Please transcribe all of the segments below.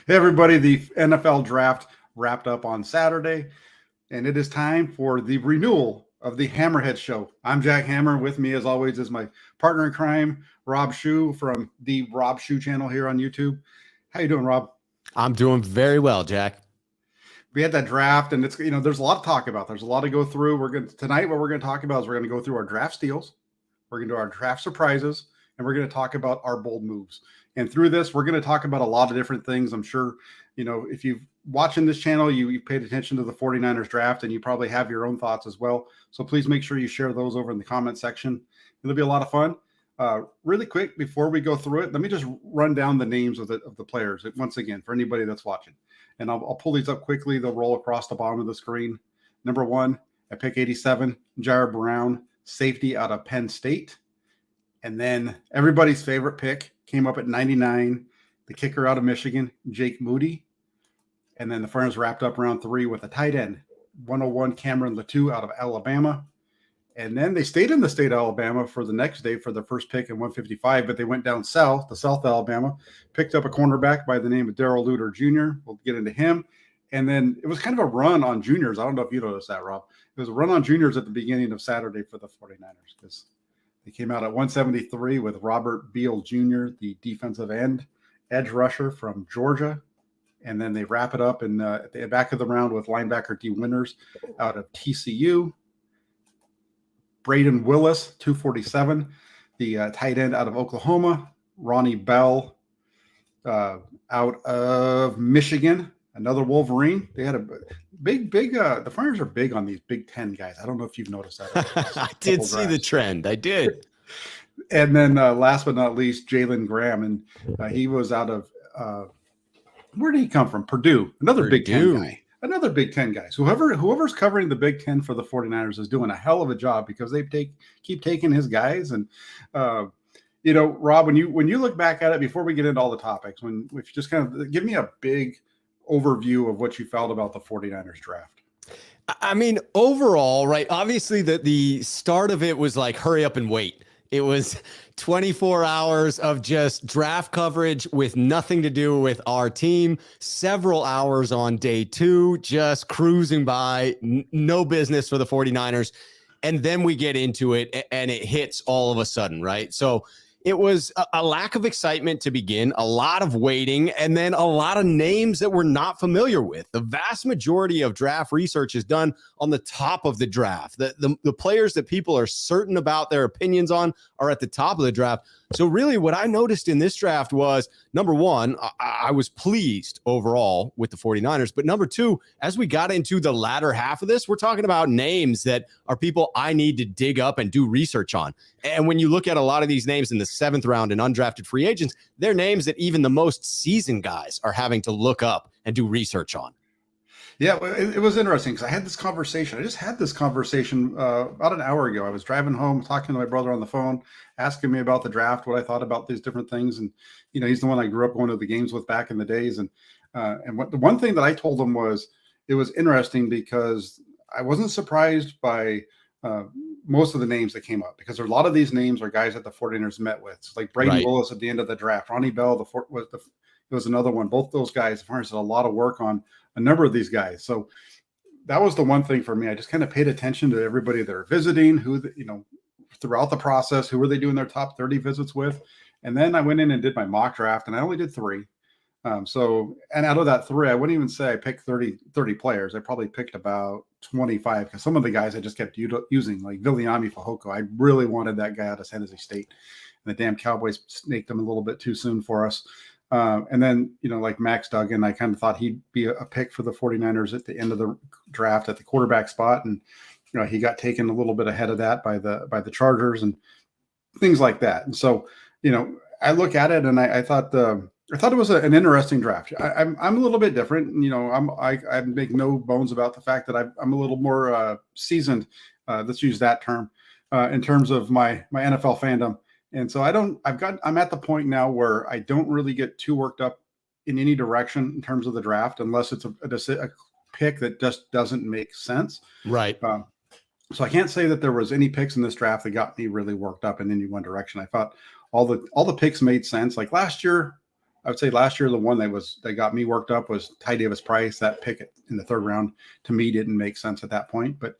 Hey, everybody, the NFL draft wrapped up on Saturday, and it is time for the renewal of the Hammerhead Show. I'm Jack Hammer. With me, as always, is my partner in crime, Rob Schuh from the Rob Schuh channel here on YouTube. How you doing, Rob? I'm doing very well, Jack. We had that draft, and it's there's a lot to talk about. There's a lot to go through. Tonight. What we're going to talk about is we're going to go through our draft steals, we're going to do our draft surprises, and we're going to talk about our bold moves. And through this, we're going to talk about a lot of different things. I'm sure, if you've watching this channel, you've paid attention to the 49ers draft, and you probably have your own thoughts as well. So please make sure you share those over in the comment section. It'll be a lot of fun. Really quick, before we go through it, let me just run down the names of the players once again for anybody that's watching. And I'll pull these up quickly. They'll roll across the bottom of the screen. Number 1, at pick 87, Ji'ayir Brown, safety out of Penn State. And then everybody's favorite pick came up at 99, the kicker out of Michigan, Jake Moody. And then the Ferners wrapped up round 3 with a tight end, 101, Cameron Latou out of Alabama. And then they stayed in the state of Alabama for the next day for their first pick in 155, but they went down south to South Alabama, picked up a cornerback by the name of Darrell Luter Jr. We'll get into him. And then it was kind of a run on juniors. I don't know if you noticed that, Rob. It was a run on juniors at the beginning of Saturday for the 49ers because they came out at 173 with Robert Beal Jr., the defensive end, edge rusher from Georgia. And then they wrap it up at the back of the round with linebacker D. Winters out of TCU. Braden Willis, 247, the tight end out of Oklahoma. Ronnie Bell out of Michigan, another Wolverine. They had a big, the Flyers are big on these Big Ten guys. I don't know if you've noticed that. I did see the trend. I did. And then last but not least, Jalen Graham. And he was out of, where did he come from? Purdue, another Big Ten guy. Another Big Ten guy. So whoever's covering the Big Ten for the 49ers is doing a hell of a job because they keep taking his guys. And, Rob, when you look back at it, before we get into all the topics, if you just kind of give me a big overview of what you felt about the 49ers draft. I mean, overall, right, obviously the start of it was like, hurry up and wait. It was 24 hours of just draft coverage with nothing to do with our team. Several hours on day 2, just cruising by, no business for the 49ers. And then we get into it and it hits all of a sudden, right? So it was a lack of excitement to begin, a lot of waiting, and then a lot of names that we're not familiar with. The vast majority of draft research is done on the top of the draft. The players that people are certain about their opinions on are at the top of the draft. So really what I noticed in this draft was, number 1, I was pleased overall with the 49ers. But number 2, as we got into the latter half of this, we're talking about names that are people I need to dig up and do research on. And when you look at a lot of these names in the 7th round and undrafted free agents, they're names that even the most seasoned guys are having to look up and do research on. Yeah, it was interesting because I had this conversation. I just had this conversation about an hour ago. I was driving home, talking to my brother on the phone, asking me about the draft, what I thought about these different things. And, he's the one I grew up going to the games with back in the days. And the one thing that I told him was it was interesting because I wasn't surprised by most of the names that came up because a lot of these names are guys that the 49ers met with. So like Braden Willis at the end of the draft, Ronnie Bell, was another one. Both those guys, the 49ers did a lot of work on a number of these guys. So that was the one thing for me. I just kind of paid attention to everybody they're visiting, throughout the process, who were they doing their top 30 visits with? And then I went in and did my mock draft, and I only did 3. And out of that 3, I wouldn't even say I picked 30 players. I probably picked about 25 because some of the guys I just kept using, like Viliami Fehoko. I really wanted that guy out of San Jose State. And the damn Cowboys snaked him a little bit too soon for us. And then, like Max Duggan, I kind of thought he'd be a pick for the 49ers at the end of the draft at the quarterback spot. And, he got taken a little bit ahead of that by the Chargers and things like that. And so, I look at it and I thought it was an interesting draft. I'm a little bit different. I make no bones about the fact that I'm a little more seasoned. Let's use that term in terms of my NFL fandom. And so I'm at the point now where I don't really get too worked up in any direction in terms of the draft, unless it's a pick that just doesn't make sense. Right. So I can't say that there was any picks in this draft that got me really worked up in any one direction. I thought all the picks made sense. Like last year, I would say last year, the one that got me worked up was Ty Davis Price. That pick in the third round to me didn't make sense at that point. But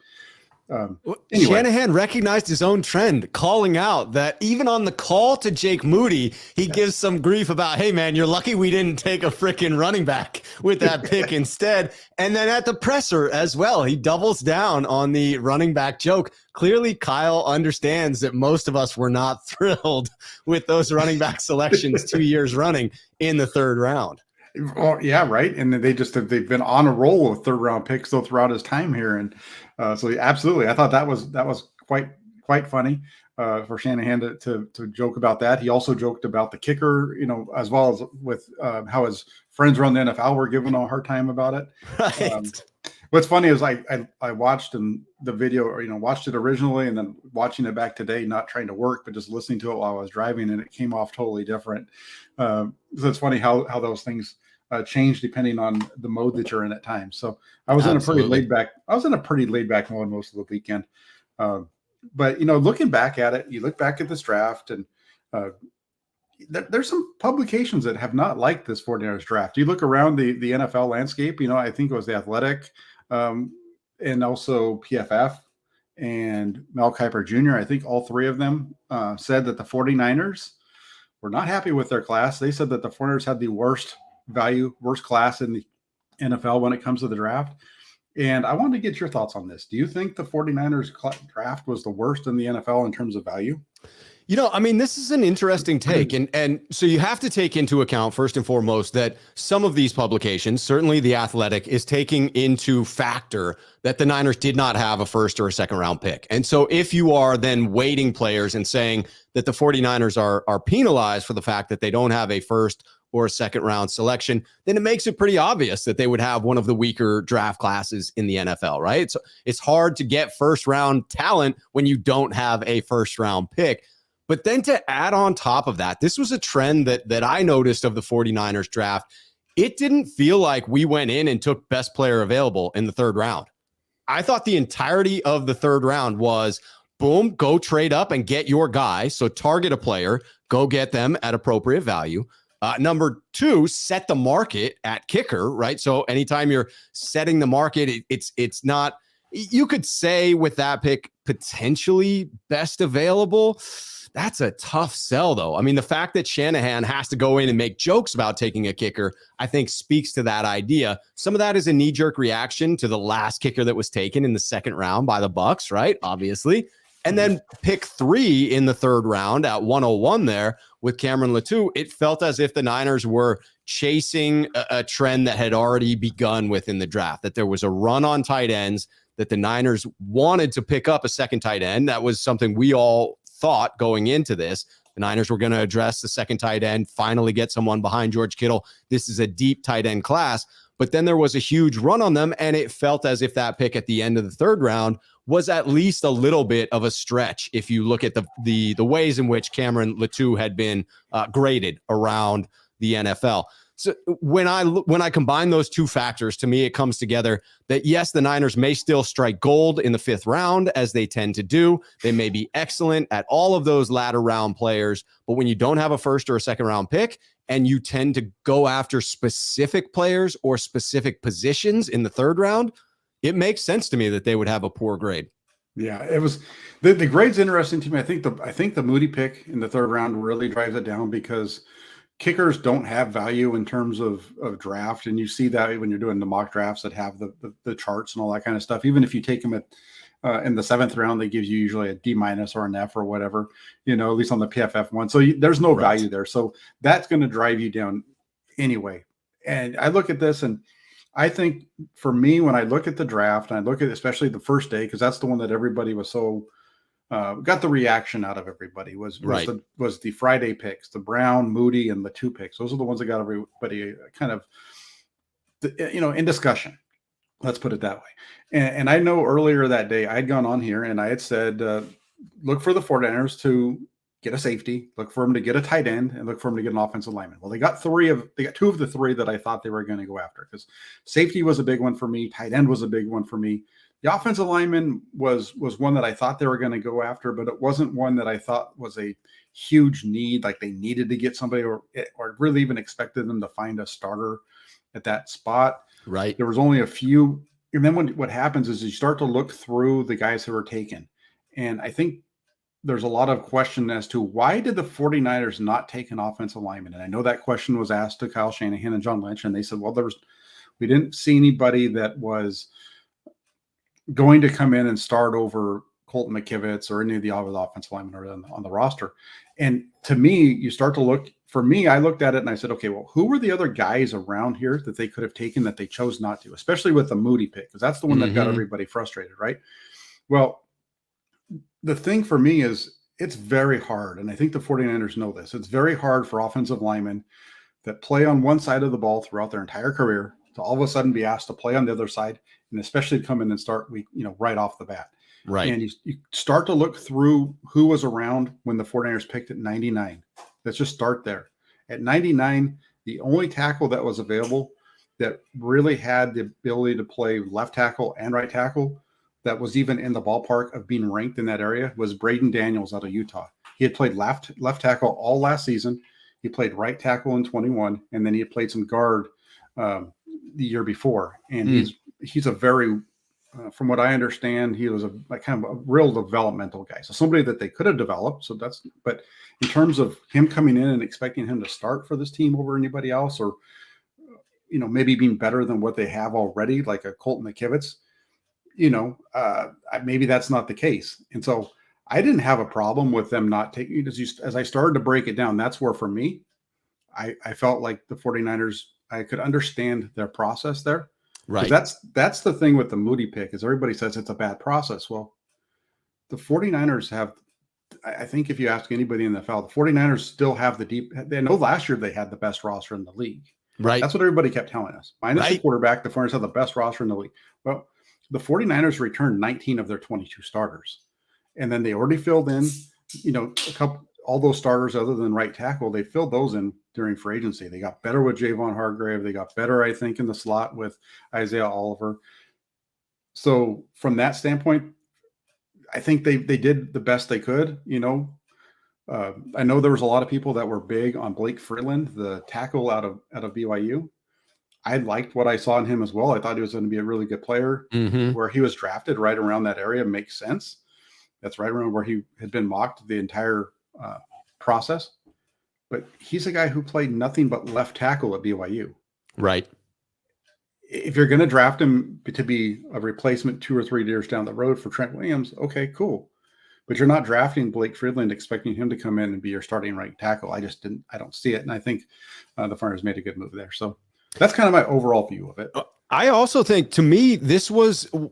anyway, Shanahan recognized his own trend, calling out that even on the call to Jake Moody, he gives some grief about, hey, man, you're lucky we didn't take a freaking running back with that pick instead. And then at the presser as well, he doubles down on the running back joke. Clearly, Kyle understands that most of us were not thrilled with those running back selections 2 years running in the third round. Well, yeah, right. And they've been on a roll with third round picks though throughout his time here. And so absolutely, I thought that was quite funny for Shanahan to joke about that. He also joked about the kicker, as well as with how his friends around the NFL were giving a hard time about it. Right. What's funny is I watched the video, or watched it originally, and then watching it back today, not trying to work, but just listening to it while I was driving, and it came off totally different. So it's funny how those things change depending on the mode that you're in at times. So I was Absolutely. in a pretty laid back mode most of the weekend. But looking back at it, you look back at this draft, and there's some publications that have not liked this 49ers draft. You look around the NFL landscape, I think it was The Athletic, and also PFF and Mel Kiper Jr. I think all three of them said that the 49ers were not happy with their class. They said that the 49ers had the worst class in the NFL when it comes to the draft. And I wanted to get your thoughts on this. Do you think the 49ers draft was the worst in the NFL in terms of value? This is an interesting take. And so you have to take into account, first and foremost, that some of these publications, certainly The Athletic, is taking into factor that the Niners did not have a first or a second round pick. And so if you are then weighting players and saying that the 49ers are penalized for the fact that they don't have a first or a second round selection, then it makes it pretty obvious that they would have one of the weaker draft classes in the NFL, right? So it's hard to get first round talent when you don't have a first round pick. But then to add on top of that, this was a trend that I noticed of the 49ers draft. It didn't feel like we went in and took best player available in the third round. I thought the entirety of the third round was, boom, go trade up and get your guy. So target a player, go get them at appropriate value. Number two, set the market at kicker, right? So anytime you're setting the market, it's not, you could say with that pick, potentially best available. That's a tough sell, though. I mean, the fact that Shanahan has to go in and make jokes about taking a kicker, I think speaks to that idea. Some of that is a knee-jerk reaction to the last kicker that was taken in the second round by the Bucs, right? Obviously. And then pick 3 in the third round at 101 there with Cameron Latou. It felt as if the Niners were chasing a trend that had already begun within the draft, that there was a run on tight ends, that the Niners wanted to pick up a second tight end. That was something we all thought going into this. The Niners were going to address the second tight end, finally get someone behind George Kittle. This is a deep tight end class. But then there was a huge run on them, and it felt as if that pick at the end of the third round was at least a little bit of a stretch if you look at the ways in which Cameron Latou had been graded around the NFL. So when I combine those two factors, to me, it comes together that, yes, the Niners may still strike gold in the fifth round, as they tend to do. They may be excellent at all of those latter round players. But when you don't have a first or a second round pick, and you tend to go after specific players or specific positions in the third round, it makes sense to me that they would have a poor grade. Yeah, it was the grade's interesting to me. I think the Moody pick in the third round really drives it down because kickers don't have value in terms of draft. And you see that when you're doing the mock drafts that have the charts and all that kind of stuff. Even if you take them at in the seventh round, they give you usually a D- or an F or whatever, at least on the PFF one. So there's no value there. So that's going to drive you down anyway. And I look at this, and I think for me, when I look at the draft and I look at especially the first day, because that's the one that everybody was so got the reaction out of everybody was the Friday picks, the Brown, Moody, and the two picks. Those are the ones that got everybody kind of, in discussion. Let's put it that way. And I know earlier that day I had gone on here and I had said, look for the 49ers to get a safety, look for them to get a tight end, and look for them to get an offensive lineman. Well, they got two of the three that I thought they were going to go after, because safety was a big one for me. Tight end was a big one for me. The offensive lineman was one that I thought they were going to go after, but it wasn't one that I thought was a huge need, like they needed to get somebody, or really even expected them to find a starter at that spot. Right. There was only a few. And then what happens is you start to look through the guys who were taken. And I think there's a lot of question as to why did the 49ers not take an offensive lineman? And I know that question was asked to Kyle Shanahan and John Lynch, and they said, well, we didn't see anybody that was going to come in and start over Colton McKivitz or any of the other offensive linemen on the roster. And to me, you start to look, for me, I looked at it and I said, okay, well, who were the other guys around here that they could have taken that they chose not to, especially with the Moody pick, because that's the one that got everybody frustrated, right? Well, the thing for me is it's very hard, and I think the 49ers know this. It's very hard for offensive linemen that play on one side of the ball throughout their entire career to all of a sudden be asked to play on the other side, and especially come in and start right off the bat. Right. And you start to look through who was around when the 49ers picked at 99. Let's just start there. At 99, the only tackle that was available that really had the ability to play left tackle and right tackle that was even in the ballpark of being ranked in that area was Braden Daniels out of Utah. He had played left tackle all last season. He played right tackle in 21, and then he had played some guard the year before. And he's a very, from what I understand, he was a kind of a real developmental guy. So somebody that they could have developed. But in terms of him coming in and expecting him to start for this team over anybody else, or maybe being better than what they have already, like a Colton McKivitz, maybe that's not the case. And so I didn't have a problem with them not taking, as I started to break it down, that's where for me, I felt like the 49ers, I could understand their process there. Right. That's the thing with the Moody pick, is everybody says it's a bad process. Well, the 49ers have, I think if you ask anybody in the NFL, the 49ers still have they know last year they had the best roster in the league. Right. That's what everybody kept telling us. Minus the quarterback, the 49ers have the best roster in the league. Well, the 49ers returned 19 of their 22 starters. And then they already filled in, all those starters other than right tackle, they filled those in during free agency. They got better with Javon Hargrave. They got better, I think, in the slot with Isaiah Oliver. So from that standpoint, I think they did the best they could. I know there was a lot of people that were big on Blake Freeland, the tackle out of BYU. I liked what I saw in him as well. I thought he was going to be a really good player. Where he was drafted right around that area makes sense. That's right around where he had been mocked the entire process. But he's a guy who played nothing but left tackle at BYU. Right. If you're going to draft him to be a replacement 2 or 3 years down the road for Trent Williams, okay, cool. But you're not drafting Blake Freeland expecting him to come in and be your starting right tackle. I don't see it. And I think the 49ers made a good move there. So that's kind of my overall view of it. I also think, to me,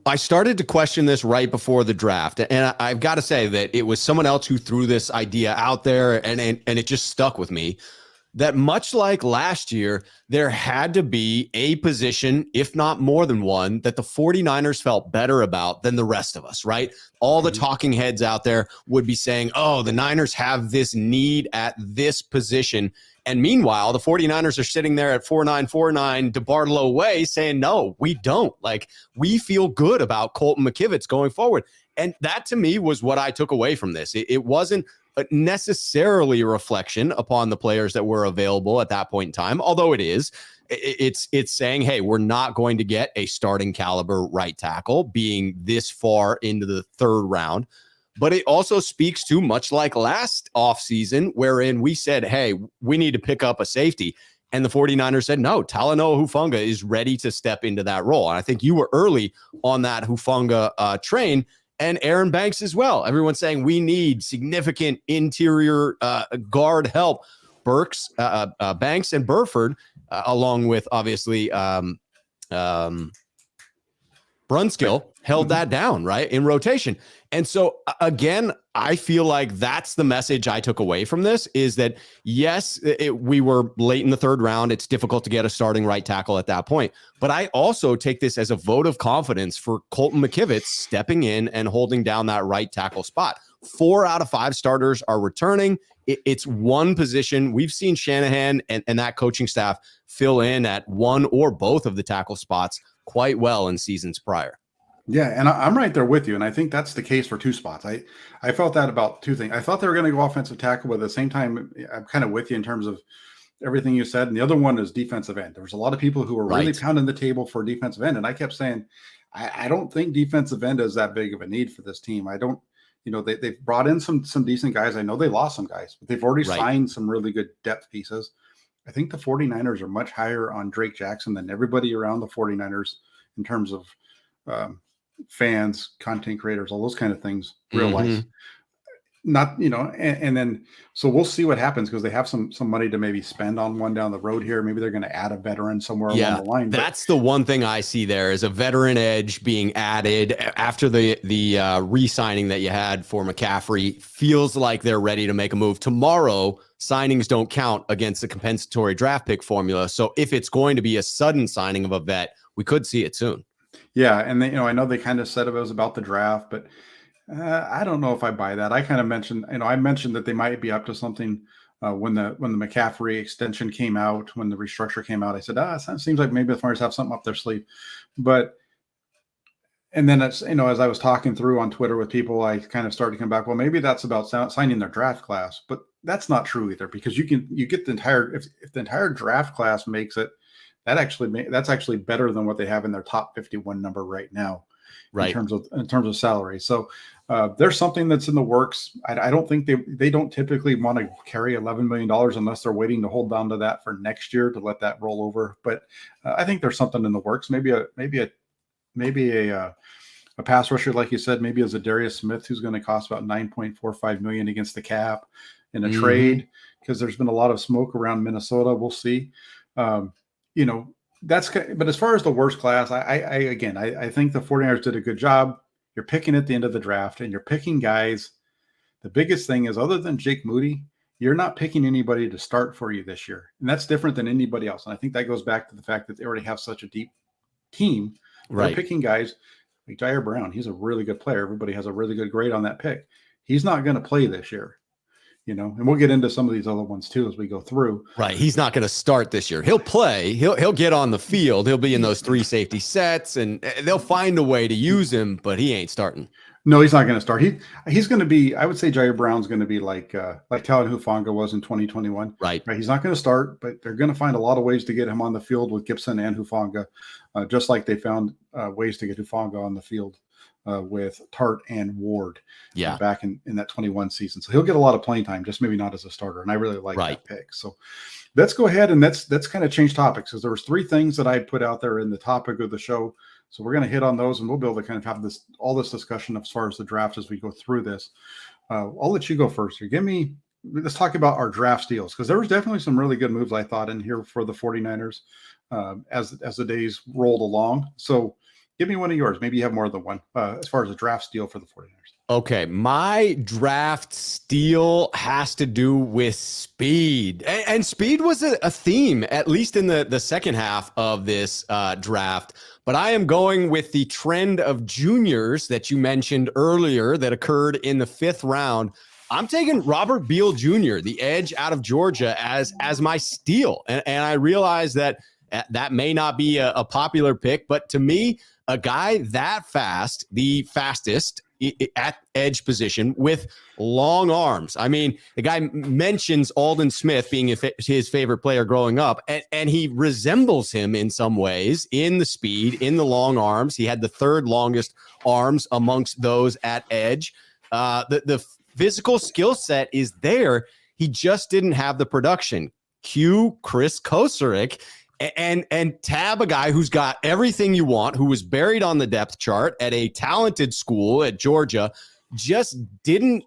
I started to question this right before the draft. And I've got to say that it was someone else who threw this idea out there, and it just stuck with me, that much like last year, there had to be a position, if not more than one, that the 49ers felt better about than the rest of us, right? All the talking heads out there would be saying, oh, the Niners have this need at this position. And meanwhile, the 49ers are sitting there at 4949 DeBartolo way saying, no, we don't. Like, we feel good about Colton McKivitz going forward. And that, to me, was what I took away from this. It wasn't necessarily a reflection upon the players that were available at that point in time, although it's saying, hey, we're not going to get a starting caliber right tackle being this far into the third round. But it also speaks to, much like last offseason, wherein we said, hey, we need to pick up a safety. And the 49ers said, no, Talanoa Hufanga is ready to step into that role. And I think you were early on that Hufanga train, and Aaron Banks as well. Everyone's saying we need significant interior guard help. Banks and Burford, along with, obviously, Brunskill, held that down, right, in rotation. And so, again, I feel like that's the message I took away from this, is that, yes, we were late in the third round. It's difficult to get a starting right tackle at that point. But I also take this as a vote of confidence for Colton McKivitz stepping in and holding down that right tackle spot. 4 out of 5 starters are returning. It's one position. We've seen Shanahan and that coaching staff fill in at one or both of the tackle spots quite well in seasons prior. Yeah, and I'm right there with you, and I think that's the case for two spots. I felt that about two things. I thought they were going to go offensive tackle, but at the same time, I'm kind of with you in terms of everything you said. And the other one is defensive end. There was a lot of people who were really Right. pounding the table for defensive end, and I kept saying, I don't think defensive end is that big of a need for this team. I don't, they've brought in some decent guys. I know they lost some guys, but they've already Right. signed some really good depth pieces. I think the 49ers are much higher on Drake Jackson than everybody around the 49ers in terms of um, fans, content creators, all those kind of things, real life. Hmm. Not, and then so we'll see what happens because they have some money to maybe spend on one down the road here. Maybe they're going to add a veteran somewhere along Yeah, the line. But that's the one thing I see there is a veteran edge being added after the re-signing that you had for McCaffrey. Feels like they're ready to make a move. Tomorrow, signings don't count against the compensatory draft pick formula. So if it's going to be a sudden signing of a vet, we could see it soon. yeah, and they, I know they kind of said it was about the draft, but I don't know if I buy that. I kind of mentioned, I mentioned that they might be up to something when the McCaffrey extension came out, when the restructure came out. I said, it seems like maybe the Flyers have something up their sleeve. But and then it's, as I was talking through on Twitter with people, I kind of started to come back. Well, maybe that's about signing their draft class, but that's not true either because you get the entire if the entire draft class makes it, that's actually better than what they have in their top 51 number right now in Right. terms of salary. So there's something that's in the works. I don't think they don't typically want to carry $11 million unless they're waiting to hold down to that for next year to let that roll over. But I think there's something in the works. Maybe a pass rusher, like you said, maybe as a Darius Smith, who's going to cost about $9.45 million against the cap in a trade, because there's been a lot of smoke around Minnesota. We'll see. Um, you know, but as far as the worst class, I think the 49ers did a good job. You're picking at the end of the draft and you're picking guys. The biggest thing is, other than Jake Moody, you're not picking anybody to start for you this year. And that's different than anybody else. And I think that goes back to the fact that they already have such a deep team. They're Right. picking guys like Ji'ayir Brown. He's a really good player. Everybody has a really good grade on that pick. He's not going to play this year, and we'll get into some of these other ones too as we go through. Right. He's not going to start this year. He'll play. He'll get on the field. He'll be in those 3 safety sets, and they'll find a way to use him, but he ain't starting. No, he's not going to start. He's going to be. I would say Ji'ayir Brown's going to be like Talon Hufanga was in 2021. Right. He's not going to start, but they're going to find a lot of ways to get him on the field with Gibson and Hufanga, just like they found ways to get Hufanga on the field with Tart and Ward back in that 21 season. So he'll get a lot of playing time, just maybe not as a starter. And I really like that pick. So let's go ahead and that's kind of change topics, because there was 3 things that I put out there in the topic of the show. So we're going to hit on those, and we'll be able to kind of have all this discussion as far as the draft as we go through this. I'll let you go first here. Let's talk about our draft steals, because there was definitely some really good moves I thought in here for the 49ers as the days rolled along. So give me one of yours. Maybe you have more than one as far as a draft steal for the 49ers. Okay, my draft steal has to do with speed. And speed was a theme, at least in the second half of this draft. But I am going with the trend of juniors that you mentioned earlier that occurred in the 5th round. I'm taking Robert Beal Jr., the edge out of Georgia, as my steal. And I realize that may not be a popular pick, but to me, a guy that fast, the fastest at edge position with long arms. I mean, the guy mentions Aldon Smith being his favorite player growing up, and he resembles him in some ways in the speed, in the long arms. He had the 3rd longest arms amongst those at edge. The physical skill set is there. He just didn't have the production. Cue Chris Kocurek. And tab a guy who's got everything you want, who was buried on the depth chart at a talented school at Georgia, just didn't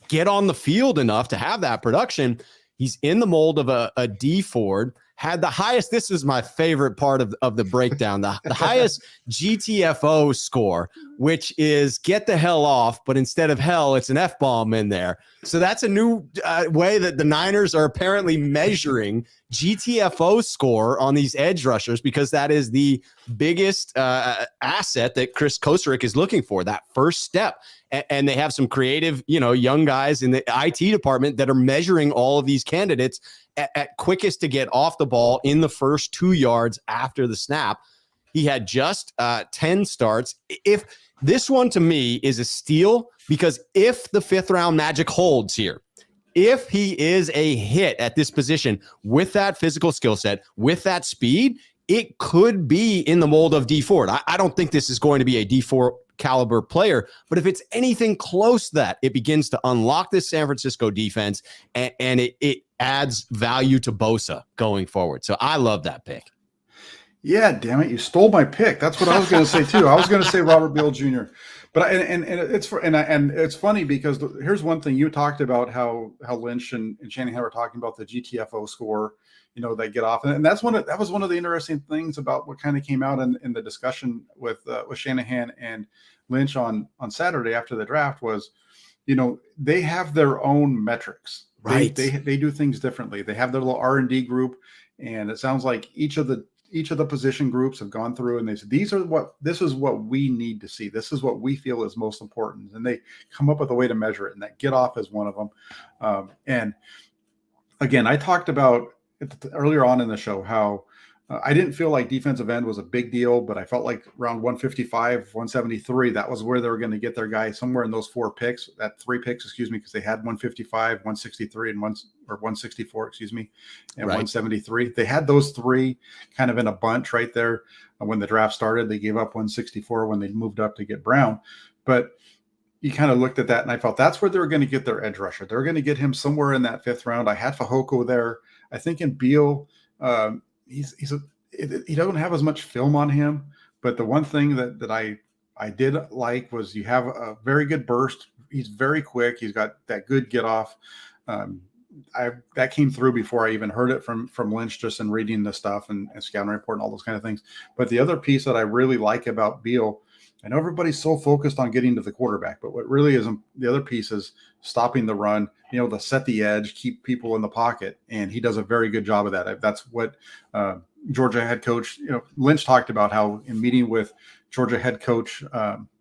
get on the field enough to have that production. He's in the mold of a D Ford, had the highest, this is my favorite part of the breakdown, the highest GTFO score, which is get the hell off, but instead of hell, it's an F-bomb in there. So that's a new way that the Niners are apparently measuring GTFO score on these edge rushers, because that is the biggest asset that Chris Kocurek is looking for, that first step. And they have some creative, young guys in the IT department that are measuring all of these candidates at quickest to get off the ball in the first 2 yards after the snap. He had just 10 starts. If this one to me is a steal, because if the 5th round magic holds here, if he is a hit at this position with that physical skill set, with that speed, it could be in the mold of D Ford. I don't think this is going to be a D4 caliber player, but if it's anything close to that, it begins to unlock this San Francisco defense, and it adds value to Bosa going forward. So I love that pick. Yeah, damn it, you stole my pick. That's what I was going to say too. I was going to say Robert Beal Jr. But it's funny because here's one thing you talked about how Lynch and Shanahan were talking about the GTFO score, they get off, and that was one of the interesting things about what kind of came out in the discussion with Shanahan and Lynch on Saturday after the draft was, they have their own metrics. Right. They do things differently. They have their little R&D group, and it sounds like each of the position groups have gone through and they said, this is what we need to see. This is what we feel is most important. And they come up with a way to measure it. And that get off is one of them. And again, I talked about earlier on in the show how I didn't feel like defensive end was a big deal, but I felt like around 155, 173, that was where they were going to get their guy, somewhere in those 3 picks, because they had 155, 163, and 164, and right. 173. They had those 3 kind of in a bunch right there when the draft started. They gave up 164 when they moved up to get Brown. But you kind of looked at that, and I felt that's where they were going to get their edge rusher. They're going to get him somewhere in that 5th round. I had Fehoko there. I think in Beal, he doesn't have as much film on him, but the one thing that I did like was you have a very good burst. He's very quick. He's got that good get off. That came through before I even heard it from Lynch, just in reading the stuff and scouting report and all those kind of things. But the other piece that I really like about Beal, I know everybody's so focused on getting to the quarterback, but what really is the other piece is stopping the run, to set the edge, keep people in the pocket. And he does a very good job of that. That's what Georgia head coach, Lynch talked about how in meeting with Georgia head coach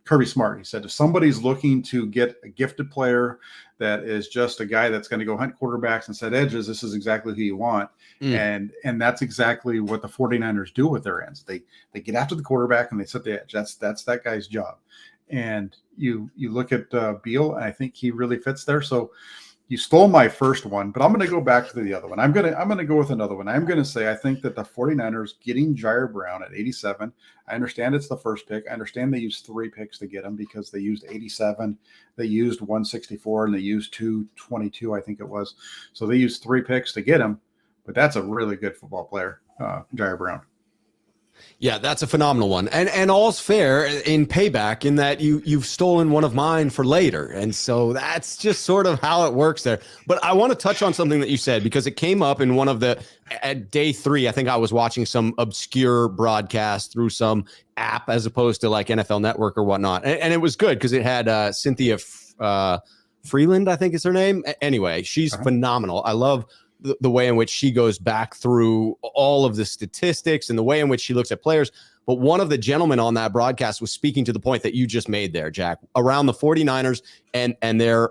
Kirby Smart, he said, if somebody's looking to get a gifted player that is just a guy that's going to go hunt quarterbacks and set edges, this is exactly who you want. And that's exactly what the 49ers do with their ends. They get after the quarterback and they set the edge. That's that guy's job. And you look at Beal, and I think he really fits there. So you stole my first one, but I'm going to go back to the other one. I'm going to go with another one. I'm going to say I think that the 49ers getting Ji'ayir Brown at 87, I understand it's the first pick. I understand they used 3 picks to get him because they used 87, they used 164, and they used 222, I think it was. So they used 3 picks to get him, but that's a really good football player, Ji'ayir Brown. Yeah, that's a phenomenal one. And all's fair in payback in that you've stolen one of mine for later. And so that's just sort of how it works there. But I want to touch on something that you said, because it came up in one of at day 3, I think I was watching some obscure broadcast through some app as opposed to like NFL Network or whatnot. And it was good because it had Cynthia Freeland, I think is her name. Anyway, she's phenomenal. I love the way in which she goes back through all of the statistics and the way in which she looks at players. But one of the gentlemen on that broadcast was speaking to the point that you just made there, Jack, around the 49ers and their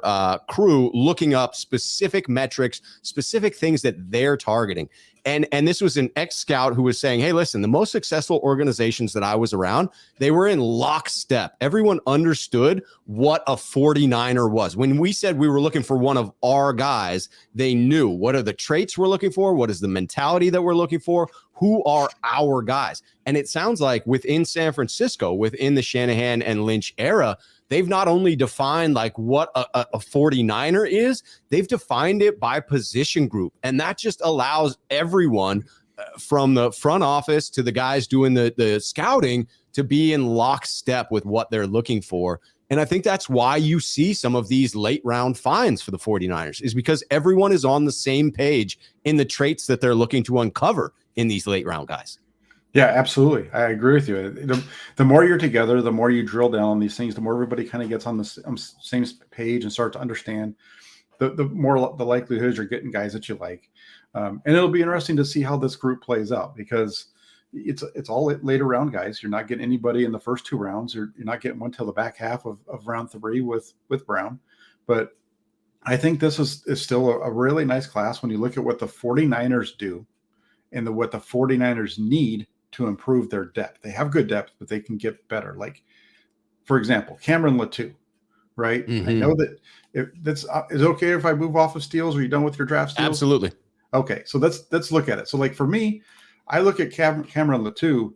crew looking up specific metrics, specific things that they're targeting. And this was an ex-scout who was saying, hey, listen, the most successful organizations that I was around, they were in lockstep. Everyone understood what a 49er was. When we said we were looking for one of our guys, they knew what are the traits we're looking for, what is the mentality that we're looking for, who are our guys. And it sounds like within San Francisco, within the Shanahan and Lynch era, they've not only defined like what a 49er is, they've defined it by position group. And that just allows everyone from the front office to the guys doing the scouting to be in lockstep with what they're looking for. And I think that's why you see some of these late round finds for the 49ers, is because everyone is on the same page in the traits that they're looking to uncover in these late round guys. Yeah, absolutely. I agree with you. The more you're together, the more you drill down on these things, the more everybody kind of gets on the same page and start to understand, the more the likelihood is you're getting guys that you like. And it'll be interesting to see how this group plays out, because it's all later round guys. You're not getting anybody in the first 2 rounds. You're not getting one till the back half of round 3 with Brown. But I think this is still a really nice class when you look at what the 49ers do and what the 49ers need to improve their depth. They have good depth, but they can get better. Like, for example, Cameron Latou, right? I know that is it okay if I move off of steals? Are you done with your draft steals? Absolutely. Okay, so let's look at it. So, like for me, I look at Cameron Latou.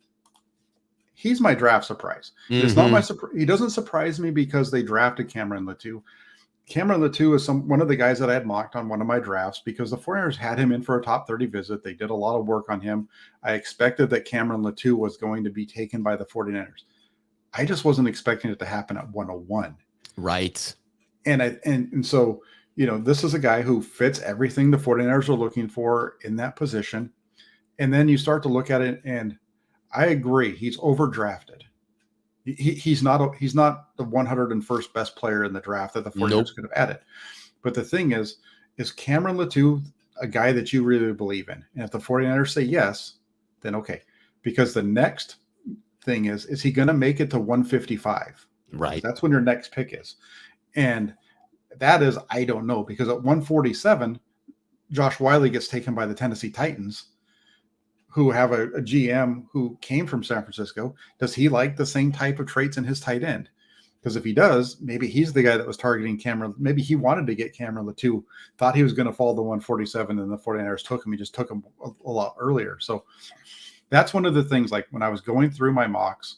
He's my draft surprise. It's not my surprise. He doesn't surprise me because they drafted Cameron Latou. Cameron Latou is one of the guys that I had mocked on one of my drafts because the 49ers had him in for a top 30 visit. They did a lot of work on him. I expected that Cameron Latou was going to be taken by the 49ers. I just wasn't expecting it to happen at 101. Right. And so, this is a guy who fits everything the 49ers are looking for in that position. And then you start to look at it, and I agree, he's overdrafted. He's not the 101st best player in the draft that the 49ers could have added. But the thing is Cameron Latou a guy that you really believe in? And if the 49ers say yes, then okay. Because the next thing is he going to make it to 155? Right. That's when your next pick is. And that is, I don't know, because at 147, Josh Wiley gets taken by the Tennessee Titans, who have a GM who came from San Francisco. Does he like the same type of traits in his tight end? Because if he does, maybe he's the guy that was targeting Cameron. Maybe he wanted to get Cameron Latou, thought he was going to fall to 147, and the 49ers took him. He just took him a lot earlier. So that's one of the things, like when I was going through my mocks,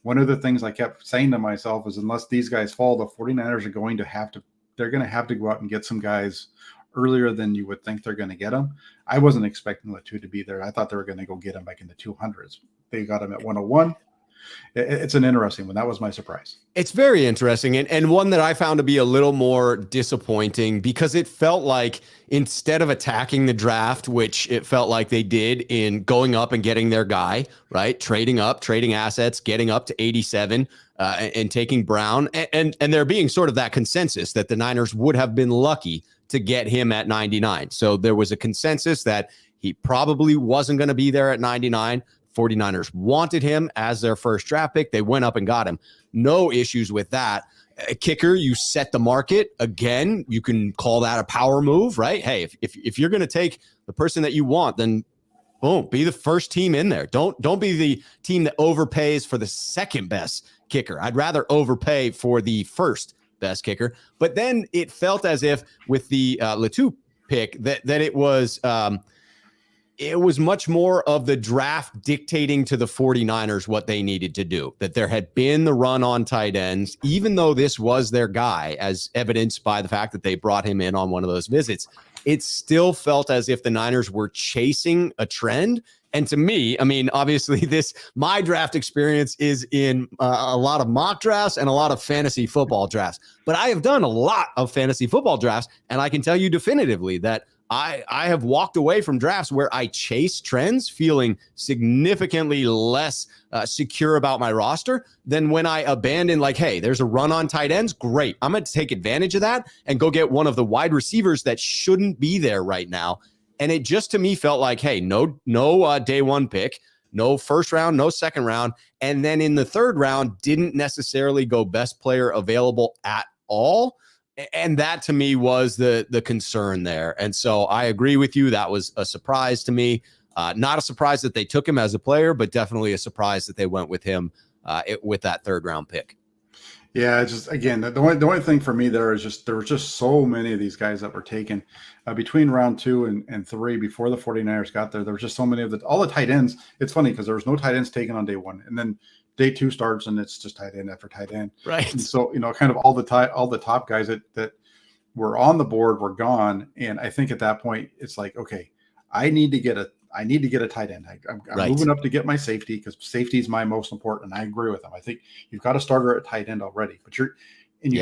one of the things I kept saying to myself is, unless these guys fall, the 49ers are going to have to go out and get some guys earlier than you would think they're going to get them. I wasn't expecting Latou to be there. I thought they were going to go get him like in the 200s. They got him at 101. It's an interesting one. That was my surprise. It's very interesting, and one that I found to be a little more disappointing, because it felt like instead of attacking the draft, which it felt like they did in going up and getting their guy, right, trading up, trading assets, getting up to 87, and taking Brown, and there being sort of that consensus that the Niners would have been lucky to get him at 99. So there was a consensus that he probably wasn't going to be there at 99. 49ers wanted him as their first draft pick. They went up and got him. No issues with that. A kicker, you set the market. Again, you can call that a power move, right? Hey, if you're going to take the person that you want, then boom, be the first team in there. Don't be the team that overpays for the second best kicker. I'd rather overpay for the first best kicker. But then it felt as if with the Latou pick that it was much more of the draft dictating to the 49ers what they needed to do, that there had been the run on tight ends, even though this was their guy, as evidenced by the fact that they brought him in on one of those visits. It still felt as if the Niners were chasing a trend. And to me, I mean, obviously my draft experience is in a lot of mock drafts and a lot of fantasy football drafts, but I have done a lot of fantasy football drafts. And I can tell you definitively that I have walked away from drafts where I chase trends feeling significantly less secure about my roster than when I abandon, like, hey, there's a run on tight ends. Great. I'm going to take advantage of that and go get one of the wide receivers that shouldn't be there right now. And it just to me felt like, hey, no day one pick, no first round, no second round. And then in the third round, didn't necessarily go best player available at all. And that to me was the concern there. And so I agree with you. That was a surprise to me. Not a surprise that they took him as a player, but definitely a surprise that they went with him with that third round pick. Yeah, just again, the only thing for me there was just so many of these guys that were taken between round 2 and 3 before the 49ers got there. There were just so many of all the tight ends. It's funny because there was no tight ends taken on day 1, and then day 2 starts and it's just tight end after tight end. Right. And so, kind of all the top guys that were on the board were gone. And I think at that point it's like, okay, I need to get a tight end. I'm right. Moving up to get my safety, because safety is my most important. And I agree with them. I think you've got a starter at tight end already, but you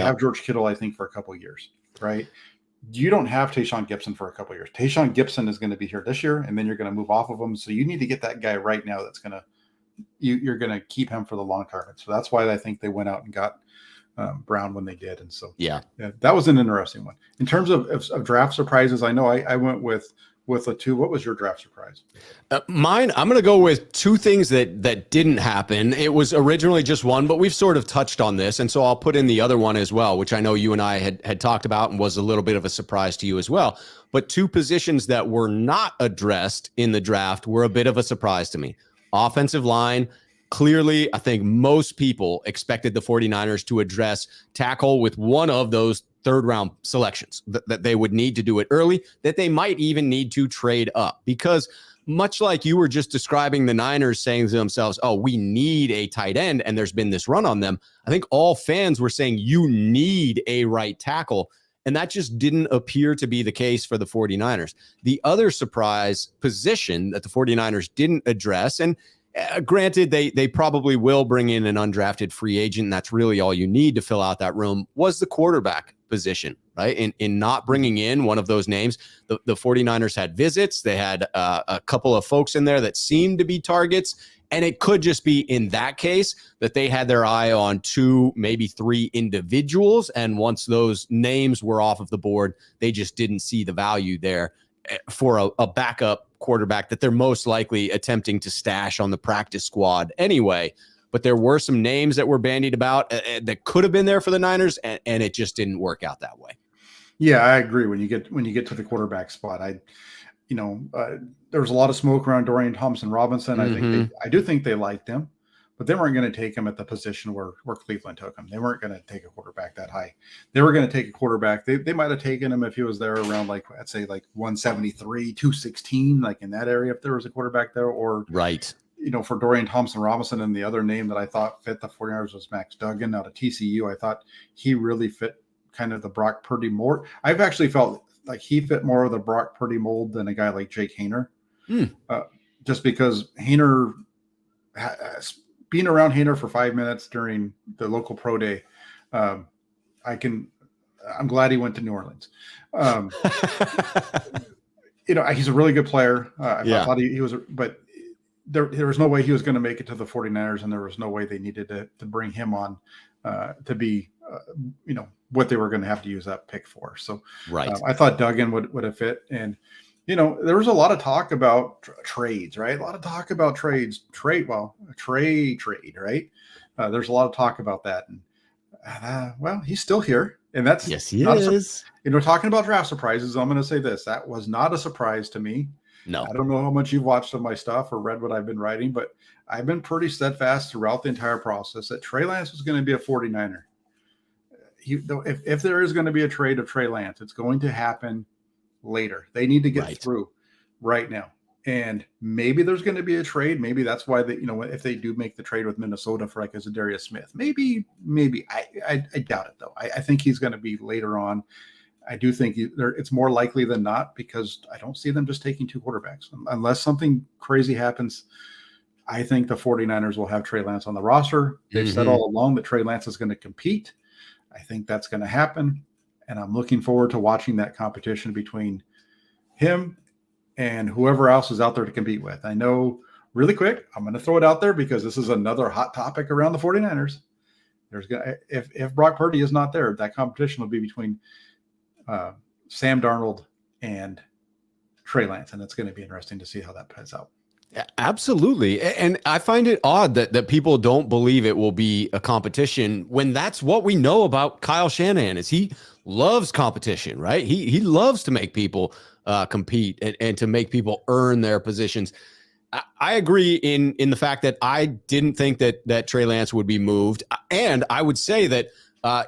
have George Kittle, I think, for a couple of years, right? You don't have Tayshaun Gibson for a couple of years. Tayshaun Gibson is going to be here this year, and then you're going to move off of him. So you need to get that guy right now that's going to, you're going to keep him for the long term. So that's why I think they went out and got Brown when they did. And so, yeah, that was an interesting one. In terms of draft surprises, I know I went with Latou. What was your draft surprise? Mine, I'm going to go with 2 things that didn't happen. It was originally just one, but we've sort of touched on this. And so I'll put in the other one as well, which I know you and I had talked about and was a little bit of a surprise to you as well. But 2 positions that were not addressed in the draft were a bit of a surprise to me. offensive line. Clearly, I think most people expected the 49ers to address tackle with one of those third-round selections, that they would need to do it early, that they might even need to trade up. Because much like you were just describing the Niners saying to themselves, oh, we need a tight end, and there's been this run on them, I think all fans were saying you need a right tackle. And that just didn't appear to be the case for the 49ers. The other surprise position that the 49ers didn't address, and granted, they probably will bring in an undrafted free agent, and that's really all you need to fill out that room, was the quarterback position, right? In not bringing in one of those names, the 49ers had visits. They had a couple of folks in there that seemed to be targets. And it could just be in that case that they had their eye on 2, maybe 3 individuals. And once those names were off of the board, they just didn't see the value there for a backup quarterback that they're most likely attempting to stash on the practice squad anyway. But there were some names that were bandied about that could have been there for the Niners, and it just didn't work out that way. Yeah, I agree. When you get to the quarterback spot, there was a lot of smoke around Dorian Thompson-Robinson. I do think they liked him, but they weren't going to take him at the position where Cleveland took him. They weren't going to take a quarterback that high. They were going to take a quarterback. They might have taken him if he was there around, like, I'd say like 173, 216, like in that area, if there was a quarterback there. Or right. For Dorian Thompson-Robinson, and the other name that I thought fit the 49ers was Max Duggan out of TCU. I thought he really fit kind of the Brock Purdy more. I've actually felt like he fit more of the Brock Purdy mold than a guy like Jake Haener. Just because Haener, being around Haener for 5 minutes during the local pro day, I'm glad he went to New Orleans. He's a really good player. I thought he was, but there was no way he was going to make it to the 49ers, and there was no way they needed to bring him on to be, what they were going to have to use that pick for. So right. I thought Duggan would have fit. And, there was a lot of talk about trades, right? A lot of talk about trade, right? There's a lot of talk about that. And, he's still here. And that's, yes, he is. Talking about draft surprises, I'm going to say this. That was not a surprise to me. No. I don't know how much you've watched of my stuff or read what I've been writing, but I've been pretty steadfast throughout the entire process that Trey Lance was going to be a 49er. If there is going to be a trade of Trey Lance, it's going to happen later. They need to get through right now. And maybe there's going to be a trade. Maybe that's why if they do make the trade with Minnesota for like a Zadarius Smith, maybe I doubt it though. I think he's going to be later on. I do think it's more likely than not, because I don't see them just taking 2 quarterbacks unless something crazy happens. I think the 49ers will have Trey Lance on the roster. They've said all along that Trey Lance is going to compete. I think that's going to happen. And I'm looking forward to watching that competition between him and whoever else is out there to compete with. I know, really quick, I'm going to throw it out there because this is another hot topic around the 49ers. If Brock Purdy is not there, that competition will be between Sam Darnold and Trey Lance. And it's going to be interesting to see how that plays out. Absolutely. And I find it odd that people don't believe it will be a competition when that's what we know about Kyle Shanahan is he loves competition, right? He loves to make people compete and to make people earn their positions. I agree in the fact that I didn't think that Trey Lance would be moved. And I would say that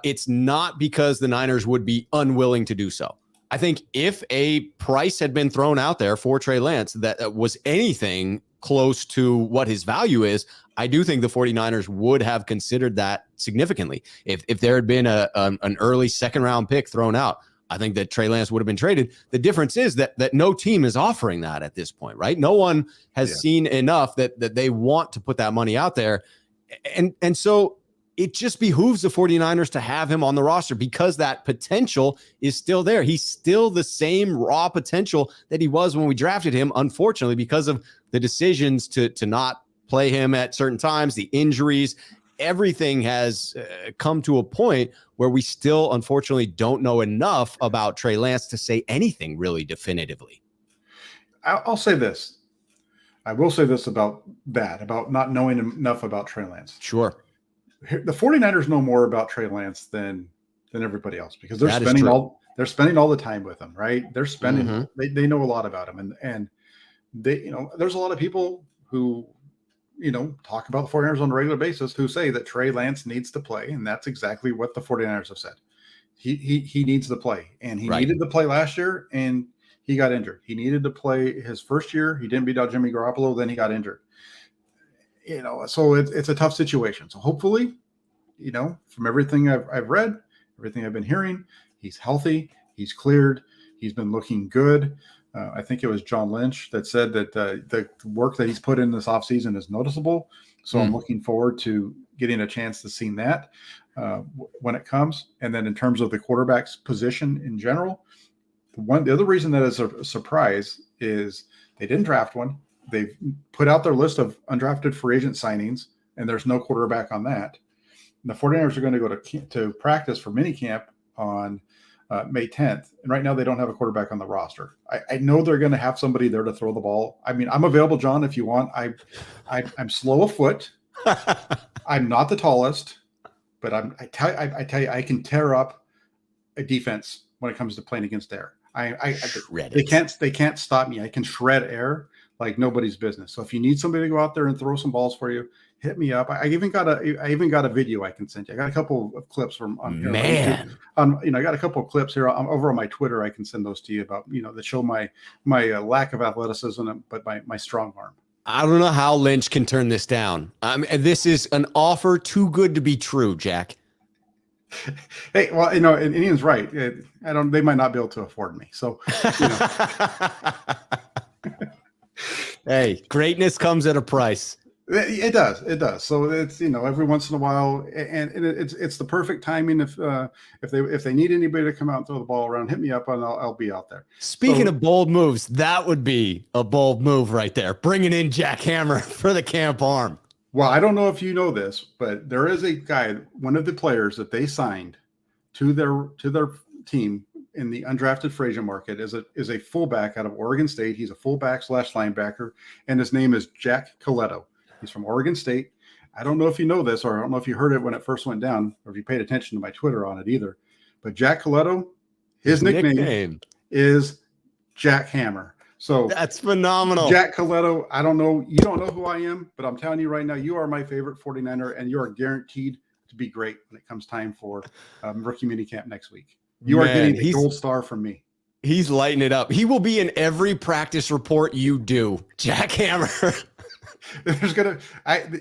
it's not because the Niners would be unwilling to do so. I think if a price had been thrown out there for Trey Lance that was anything close to what his value is, I do think the 49ers would have considered that significantly. If there had been an early second round pick thrown out, I think that Trey Lance would have been traded. The difference is that no team is offering that at this point, right? No one has seen enough that they want to put that money out there. And so it just behooves the 49ers to have him on the roster because that potential is still there. He's still the same raw potential that he was when we drafted him, unfortunately, because of the decisions to not play him at certain times, the injuries. Everything has come to a point where we still, unfortunately, don't know enough about Trey Lance to say anything really definitively. I'll say this. I will say this about not knowing enough about Trey Lance. Sure. The 49ers know more about Trey Lance than everybody else because they're spending all the time with him, right? They're spending, they know a lot about him. And they, there's a lot of people who talk about the 49ers on a regular basis who say that Trey Lance needs to play. And that's exactly what the 49ers have said. He needs to play, and he needed to play last year, and he got injured. He needed to play his first year. He didn't beat out Jimmy Garoppolo. Then he got injured. So it's a tough situation. So hopefully, from everything I've read, everything I've been hearing, he's healthy. He's cleared. He's been looking good. I think it was John Lynch that said that the work that he's put in this offseason is noticeable. So I'm looking forward to getting a chance to see that when it comes. And then in terms of the quarterback's position in general, the other reason that is a surprise is they didn't draft one. They've put out their list of undrafted free agent signings, and there's no quarterback on that. And the 49ers are going to go to practice for minicamp on May 10th. And right now they don't have a quarterback on the roster. I know they're going to have somebody there to throw the ball. I mean, I'm available, John, if you want. I'm slow of foot. I'm not the tallest, but I tell you, I can tear up a defense when it comes to playing against air. They can't stop me. I can shred air like nobody's business. So if you need somebody to go out there and throw some balls for you, hit me up. I even got a video I can send you. I got a couple of clips from I got a couple of clips here over on my Twitter. I can send those to you about that show my lack of athleticism, but my strong arm. I don't know how Lynch can turn this down. This is an offer too good to be true, Jack. Hey, well, and Ian's right. They might not be able to afford me. So, hey, greatness comes at a price. It does. So it's every once in a while, and it's the perfect timing. If they need anybody to come out and throw the ball around, hit me up and I'll be out there. Speaking of bold moves, that would be a bold move right there. Bringing in Jack Hammer for the camp arm. Well, I don't know if you know this, but there is a guy, one of the players that they signed to their team in the undrafted free agent market is a fullback out of Oregon State. He's a fullback / linebacker, and his name is Jack Coletto. He's from Oregon State. I don't know if you know this, or I don't know if you heard it when it first went down, or if you paid attention to my Twitter on it either. But Jack Coletto, his nickname is Jack Hammer. So that's phenomenal. Jack Coletto, I don't know. You don't know who I am, but I'm telling you right now, you are my favorite 49er, and you are guaranteed to be great when it comes time for rookie minicamp next week. You are getting a gold star from me. He's lighting it up. He will be in every practice report you do. Jack Hammer.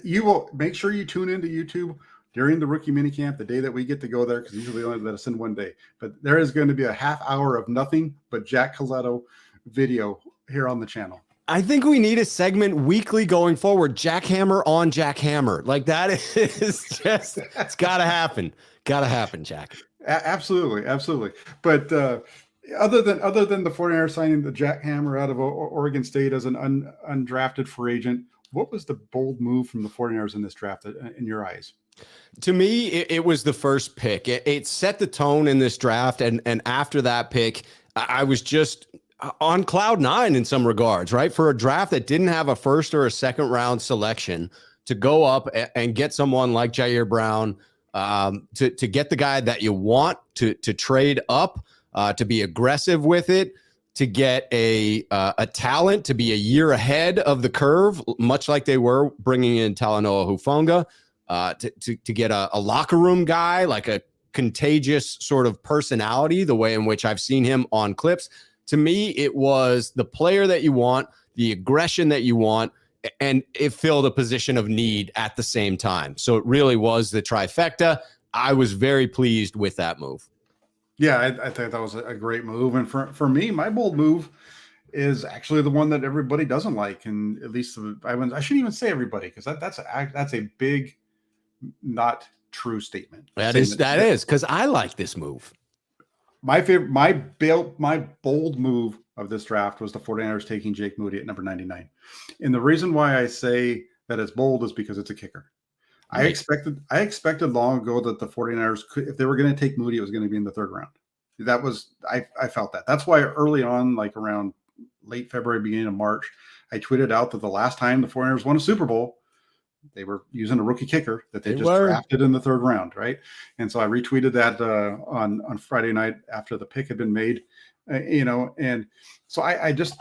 You will make sure you tune into YouTube during the rookie minicamp, the day that we get to go there, because usually only let us in one day. But there is going to be a half hour of nothing but Jack Coletto video here on the channel. I think we need a segment weekly going forward. Jack Hammer on Jack Hammer. Like that is just, it's got to happen. Got to happen, Jack. Absolutely. But other than the 49ers signing the Jack Hammer out of Oregon State as an undrafted free agent, what was the bold move from the 49ers in this draft in your eyes? To me, it was the first pick. It set the tone in this draft. And after that pick, I was just on cloud nine in some regards, right? For a draft that didn't have a first or a second round selection, to go up and get someone like Ji'ayir Brown, to get the guy that you want, to trade up, to be aggressive with it, to get a talent, to be a year ahead of the curve, much like they were bringing in Talanoa Hufanga, to get a locker room guy, like a contagious sort of personality, the way in which I've seen him on clips. To me, it was the player that you want, the aggression that you want, and it filled a position of need at the same time. So it really was the trifecta. I was very pleased with that move. Yeah, I think that was a great move. And for me, my bold move is actually the one that everybody doesn't like. And at least I shouldn't even say everybody, because that's a big, not true statement. That is because I like this move. My favorite, my bold move of this draft was the 49ers taking Jake Moody at number 99. And the reason why I say that it's bold is because it's a kicker. Right. I expected long ago that the 49ers could, if they were going to take Moody, it was going to be in the third round. I felt that. That's why early on, like around late February, beginning of March, I tweeted out that the last time the 49ers won a Super Bowl, they were using a rookie kicker that they drafted in the third round, right? And so I retweeted that on Friday night after the pick had been made, and so I just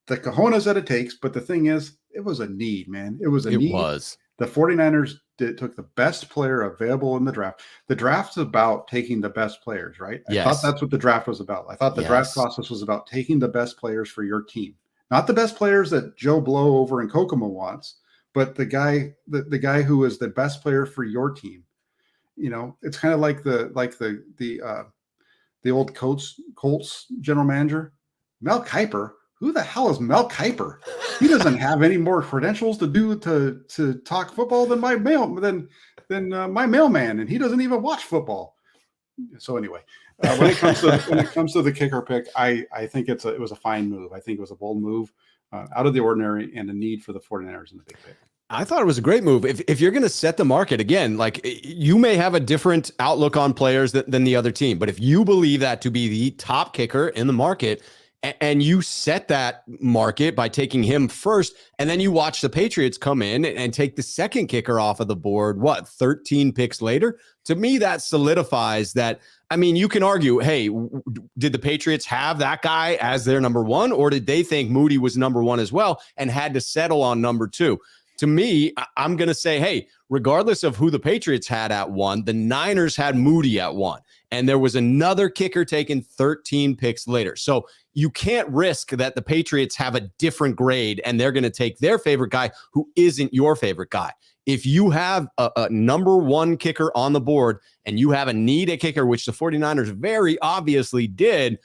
the cojones that it takes. But the thing is, it was a need, man. It was a It need. was. The 49ers took the best player available in the draft. The draft's about taking the best players, right? I thought Yes. that's what the draft was about. I thought the draft Yes. process was about taking the best players for your team, not the best players that Joe Blow over in Kokomo wants, but the guy who is the best player for your team. It's kind of like the old Colts general manager, Mel Kiper. Who the hell is Mel Kiper? He doesn't have any more credentials to talk football than my mailman, and he doesn't even watch football. So anyway, when it comes to the kicker pick, I think it was a fine move. I think it was a bold move, out of the ordinary, and a need for the 49ers in the big pick. I thought it was a great move. If you're going to set the market again, like you may have a different outlook on players than the other team, but if you believe that to be the top kicker in the market and you set that market by taking him first, and then you watch the Patriots come in and take the second kicker off of the board, 13 picks later? To me, that solidifies that. I mean, you can argue, hey, did the Patriots have that guy as their number one, or did they think Moody was number one as well and had to settle on number two? To me, I'm going to say, hey, regardless of who the Patriots had at one, the Niners had Moody at one, and there was another kicker taken 13 picks later. So you can't risk that the Patriots have a different grade and they're going to take their favorite guy who isn't your favorite guy. If you have a number one kicker on the board and you have a need at kicker, which the 49ers very obviously did,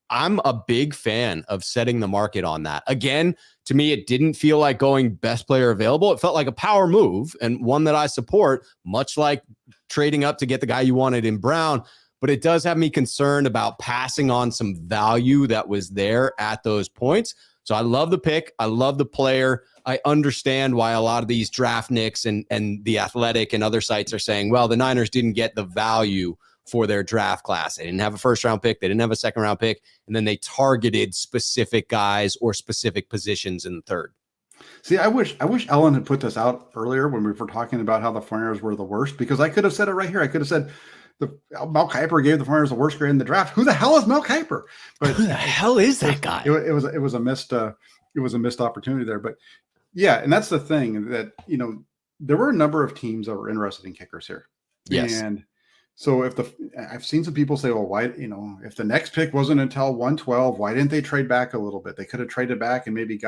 I'm a big fan of setting the market on that. Again, to me, it didn't feel like going best player available. It felt like a power move and one that I support, much like trading up to get the guy you wanted in Brown. But it does have me concerned about passing on some value that was there at those points. So I love the pick. I love the player. I understand why a lot of these draft nicks and the Athletic and other sites are saying, well, the Niners didn't get the value for their draft class. They didn't have a first round pick. They didn't have a second round pick. And then they targeted specific guys or specific positions in the third. See, I wish Ellen had put this out earlier when we were talking about how the 49ers were the worst, because I could have said it right here. I could have said Mel Kiper gave the 49ers the worst grade in the draft. Who the hell is Mel Kiper? But who the hell is that guy? It was a missed opportunity there. But yeah, and that's the thing that, there were a number of teams that were interested in kickers here. Yes. And so I've seen some people say, well, why, if the next pick wasn't until 112, why didn't they trade back a little bit? They could have traded back and maybe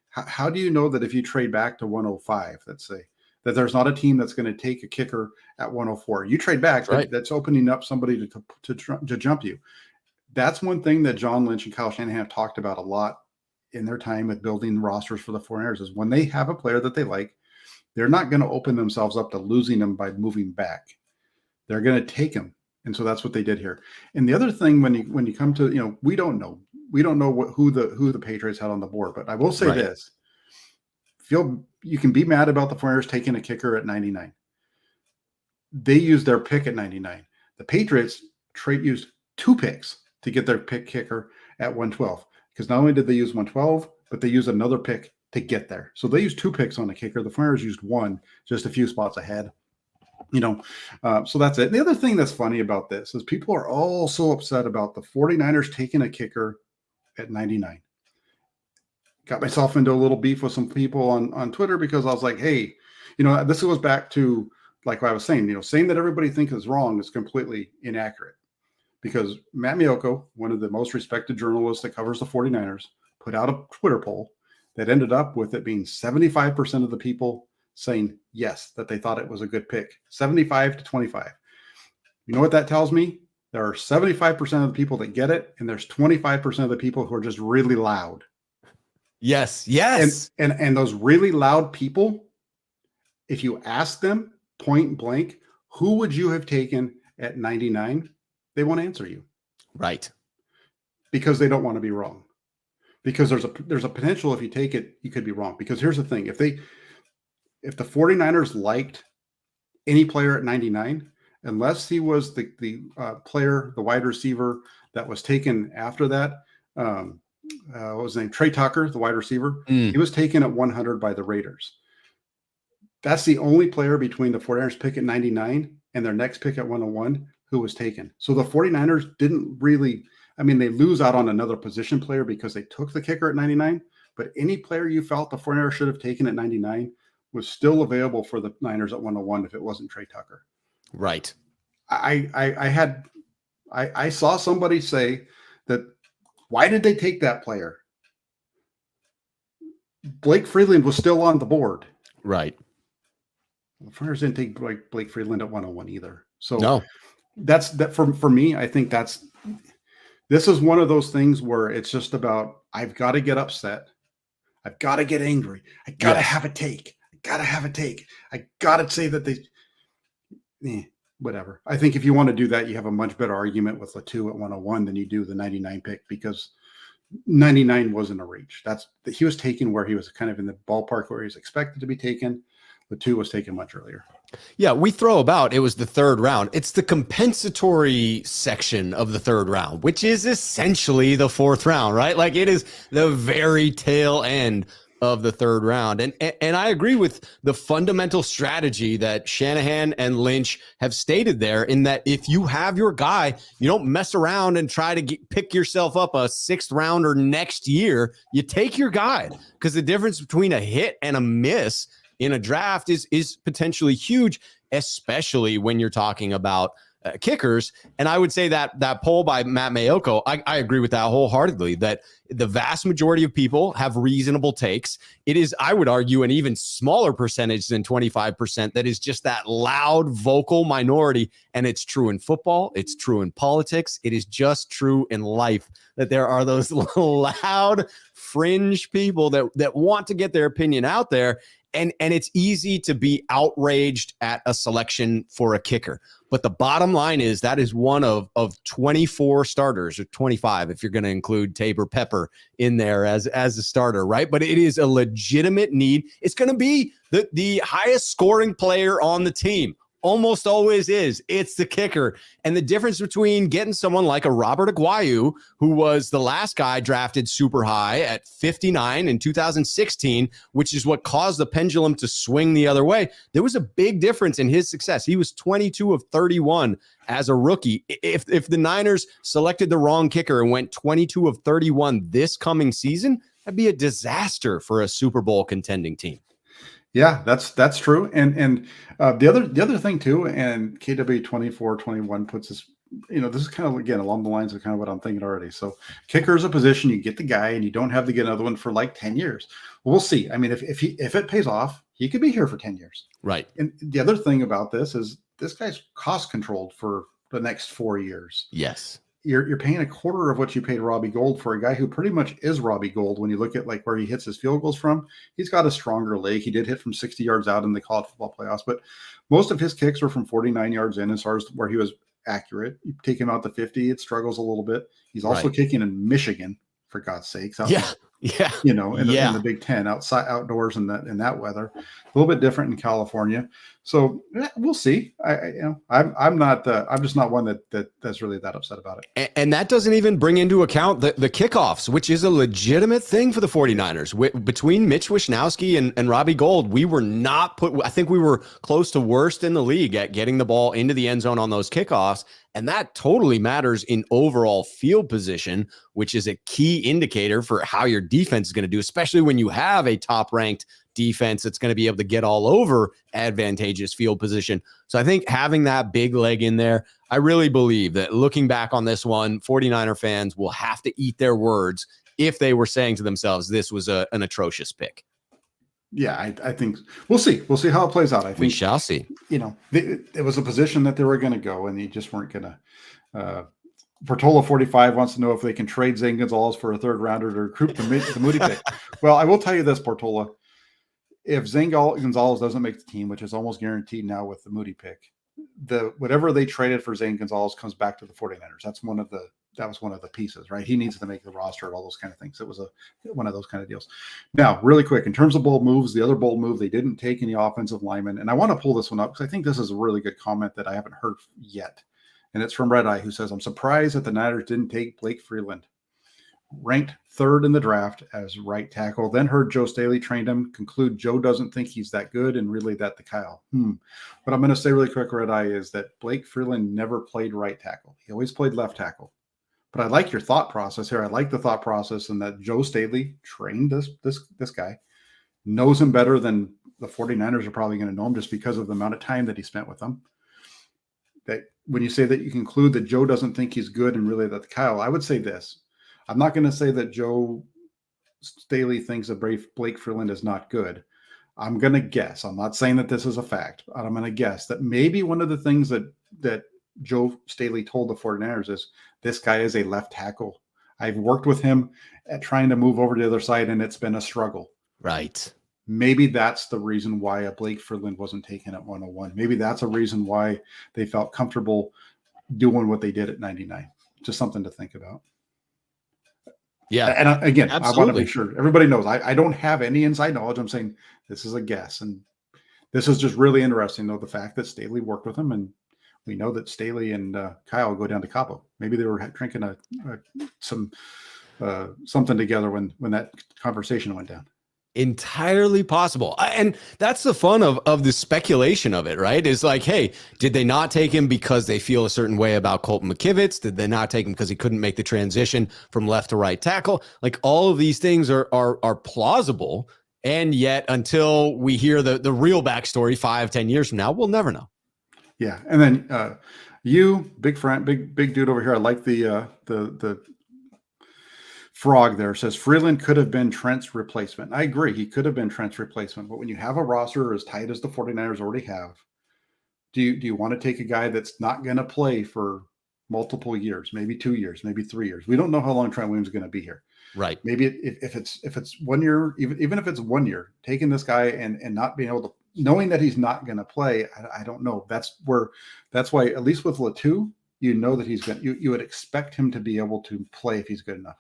how do you know that if you trade back to 105, let's say, that there's not a team that's going to take a kicker at 104? You trade back, right. That's opening up somebody to jump you. That's one thing that John Lynch and Kyle Shanahan have talked about a lot in their time with building rosters for the 49ers, is when they have a player that they like, they're not going to open themselves up to losing them by moving back. They're going to take him. And so that's what they did here. And the other thing, when you come to, we don't know who the Patriots had on the board, but I will say this: you can be mad about the 49ers taking a kicker at 99. They used their pick at 99. The Patriots used 2 picks to get their pick kicker at 112, because not only did they use 112, but they used another pick to get there. So they used 2 picks on the kicker. The 49ers used 1, just a few spots ahead. So that's it. The other thing that's funny about this is people are all so upset about the 49ers taking a kicker at 99. Got myself into a little beef with some people on Twitter because I was like, hey, this goes back to, like what I was saying, saying that everybody thinks is wrong is completely inaccurate, because Matt Miyoko, one of the most respected journalists that covers the 49ers, put out a Twitter poll that ended up with it being 75% of the people saying yes, that they thought it was a good pick, 75 to 25. You know what that tells me? There are 75% of the people that get it, and there's 25% of the people who are just really loud. Yes. And those really loud people, if you ask them point blank, who would you have taken at 99? They won't answer you. Right. Because they don't want to be wrong. Because there's a potential, if you take it, you could be wrong. Because here's the thing: if the 49ers liked any player at 99, unless he was the player, the wide receiver that was taken after that, what was his name? Trey Tucker, the wide receiver. He was taken at 100 by the Raiders. That's the only player between the 49ers pick at 99 and their next pick at 101 who was taken. So the 49ers didn't really, they lose out on another position player because they took the kicker at 99, but any player you felt the 49ers should have taken at 99 was still available for the Niners at 101 if it wasn't Trey Tucker. Right. I saw somebody say that, why did they take that player? Blake Freeland was still on the board. Right. The Niners didn't take Blake Freeland at 101 either. So no, that's that for me. I think this is one of those things where it's just about, I've got to get upset. I've got to get angry. I got to have a take. I got to have a take. I got to say that whatever. I think if you want to do that, you have a much better argument with Latu at 101 than you do the 99 pick, because 99 wasn't a reach. He was taken where he was kind of in the ballpark where he was expected to be taken. Latu was taken much earlier. Yeah, we throw about it was the third round. It's the compensatory section of the third round, which is essentially the fourth round, right? Like, it is the very tail end of the third round. And I agree with the fundamental strategy that Shanahan and Lynch have stated there, in that if you have your guy, you don't mess around and try to pick yourself up a sixth rounder next year. You take your guy, because the difference between a hit and a miss in a draft is potentially huge, especially when you're talking about kickers. And I would say that poll by Matt Mayoko, I agree with that wholeheartedly, that the vast majority of people have reasonable takes. It is, I would argue, an even smaller percentage than 25% that is just that loud vocal minority. And it's true in football. It's true in politics. It is just true in life that there are those loud fringe people that want to get their opinion out there. And it's easy to be outraged at a selection for a kicker. But the bottom line is that is one of 24 starters, or 25 if you're going to include Tabor Pepper in there as a starter, right? But it is a legitimate need. It's going to be the highest scoring player on the team. Almost always is. It's the kicker. And the difference between getting someone like a Robert Aguayu, who was the last guy drafted super high at 59 in 2016, which is what caused the pendulum to swing the other way. There was a big difference in his success. He was 22 of 31 as a rookie. If the Niners selected the wrong kicker and went 22 of 31 this coming season, that'd be a disaster for a Super Bowl contending team. Yeah, that's true. And the other thing too, and KW 2421 puts this, this is kind of, again, along the lines of kind of what I'm thinking already. So kicker is a position, you get the guy and you don't have to get another one for like 10 years. We'll see. I mean, if it pays off, he could be here for 10 years. Right. And the other thing about this is this guy's cost controlled for the next 4 years. Yes. You're paying a quarter of what you paid Robbie Gould for a guy who pretty much is Robbie Gould. When you look at like where he hits his field goals from, he's got a stronger leg. He did hit from 60 yards out in the college football playoffs, but most of his kicks were from 49 yards in, as far as where he was accurate. You take him out to 50, it struggles a little bit. He's also kicking in Michigan, for God's sakes. In the Big Ten, outdoors in that weather, a little bit different in California. So we'll see. I'm just not one that's really that upset about it. And that doesn't even bring into account the kickoffs, which is a legitimate thing for the 49ers. Between Mitch Wishnowsky and Robbie Gould, we were not I think we were close to worst in the league at getting the ball into the end zone on those kickoffs. And that totally matters in overall field position, which is a key indicator for how your defense is going to do, especially when you have a top-ranked defense that's going to be able to get all over advantageous field position. So I think having that big leg in there, I really believe that looking back on this one, 49er fans will have to eat their words if they were saying to themselves, this was an atrocious pick. Yeah, I think we'll see. We'll see how it plays out. I think we shall see. It was a position that they were going to go, and you just weren't going to. Portola 45 wants to know if they can trade Zane Gonzalez for a third rounder to recruit the Moody pick. Well, I will tell you this, Portola. If Zane Gonzalez doesn't make the team, which is almost guaranteed now with the Moody pick, whatever they traded for Zane Gonzalez comes back to the 49ers. That was one of the pieces, right? He needs to make the roster and all those kind of things. It was one of those kind of deals. Now, really quick, in terms of bold moves, the other bold move, they didn't take any offensive linemen. And I want to pull this one up because I think this is a really good comment that I haven't heard yet. And it's from Red Eye, who says, I'm surprised that the Niners didn't take Blake Freeland, ranked third in the draft as right tackle. Then heard Joe Staley trained him, conclude Joe doesn't think he's that good and really that the Kyle. What I'm going to say really quick, Red Eye, is that Blake Freeland never played right tackle. He always played left tackle. But I like your thought process here. I like the thought process and that Joe Staley trained this guy, knows him better than the 49ers are probably going to know him just because of the amount of time that he spent with them. That when you say that you conclude that Joe doesn't think he's good and really that Kyle, I would say this. I'm not going to say that Joe Staley thinks that Blake Freeland is not good. I'm going to guess. I'm not saying that this is a fact, but I'm going to guess that maybe one of the things that Joe Staley told the 49ers is this guy is a left tackle. I've worked with him at trying to move over to the other side, and it's been a struggle. Right. Maybe that's the reason why a Blake Freeland wasn't taken at 101. Maybe that's a reason why they felt comfortable doing what they did at 99. Just something to think about. Yeah. And again, absolutely. I want to make sure everybody knows I don't have any inside knowledge. I'm saying this is a guess. And this is just really interesting, though, the fact that Staley worked with him. And we know that Staley and Kyle go down to Cabo. Maybe they were drinking something together when that conversation went down. Entirely possible. And that's the fun of the speculation of it, right? Is like, hey, did they not take him because they feel a certain way about Colton McKivitz? Did they not take him because he couldn't make the transition from left to right tackle? Like all of these things are plausible. And yet until we hear the real backstory 5-10 years from now, we'll never know. Yeah. And then you, big friend, big dude over here. I like the frog there says Freeland could have been Trent's replacement. I agree. He could have been Trent's replacement. But when you have a roster as tight as the 49ers already have, do you want to take a guy that's not going to play for multiple years, maybe 2 years, maybe 3 years? We don't know how long Trent Williams is going to be here. Right. Maybe if it's 1 year, even if it's 1 year, taking this guy and not being able to, knowing that he's not going to play, I don't know. That's why, at least with Latu, you know that he's going to, you would expect him to be able to play if he's good enough.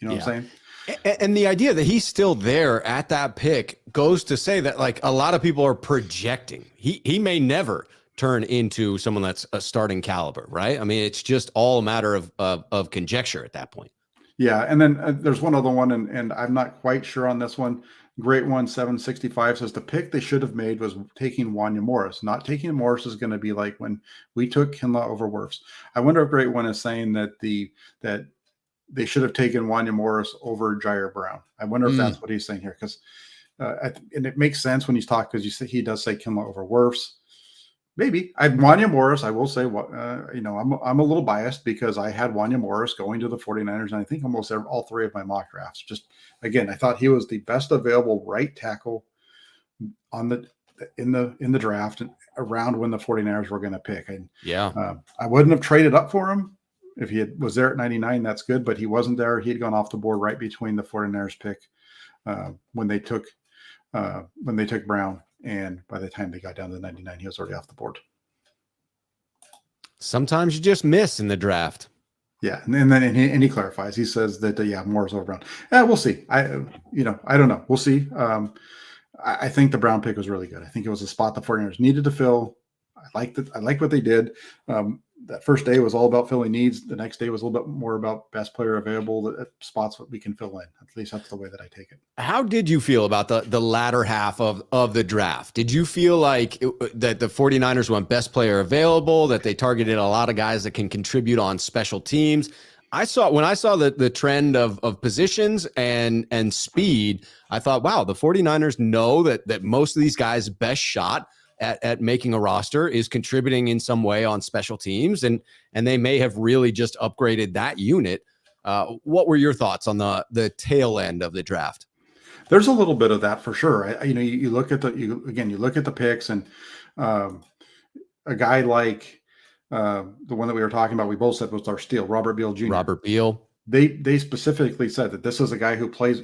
You know what I'm saying? And the idea that he's still there at that pick goes to say that like a lot of people are projecting. He may never turn into someone that's a starting caliber, right? I mean, it's just all a matter of conjecture at that point. Yeah, and then there's one other one, and I'm not quite sure on this one. Great One 765 says the pick they should have made was taking Wanya Morris. Not taking Morris is going to be like when we took Kinlaw over Wirfs. I wonder if Great One is saying that that they should have taken Wanya Morris over Ji'ayir Brown. I wonder if that's what he's saying here, because and it makes sense when he's talking, because he does say Kinlaw over Wirfs. Maybe Wanya Morris. I will say, I'm a little biased because I had Wanya Morris going to the 49ers, and I think almost all three of my mock drafts. Just again, I thought he was the best available right tackle in the draft around when the 49ers were going to pick. And I wouldn't have traded up for him if he was there at 99. That's good, but he wasn't there. He had gone off the board right between the 49ers pick when they took Brown. And by the time they got down to 99, he was already off the board. Sometimes you just miss in the draft. Yeah, and then he clarifies. He says that Moore's over Brown. We'll see. I don't know. We'll see. I think the Brown pick was really good. I think it was a spot the 49ers needed to fill. I like what they did. That first day was all about filling needs. The next day was a little bit more about best player available at spots that we can fill in. At least that's the way that I take it. How did you feel about the latter half of the draft? Did you feel like that the 49ers went best player available, that they targeted a lot of guys that can contribute on special teams? When I saw the trend of positions and speed, I thought, wow, the 49ers know that most of these guys' best shot at making a roster is contributing in some way on special teams, and they may have really just upgraded that unit. What were your thoughts on the tail end of the draft? There's a little bit of that for sure. You look at the picks, and a guy like the one that we were talking about, we both said was our steal, Robert Beal Jr. Robert Beal. They specifically said that this is a guy who plays.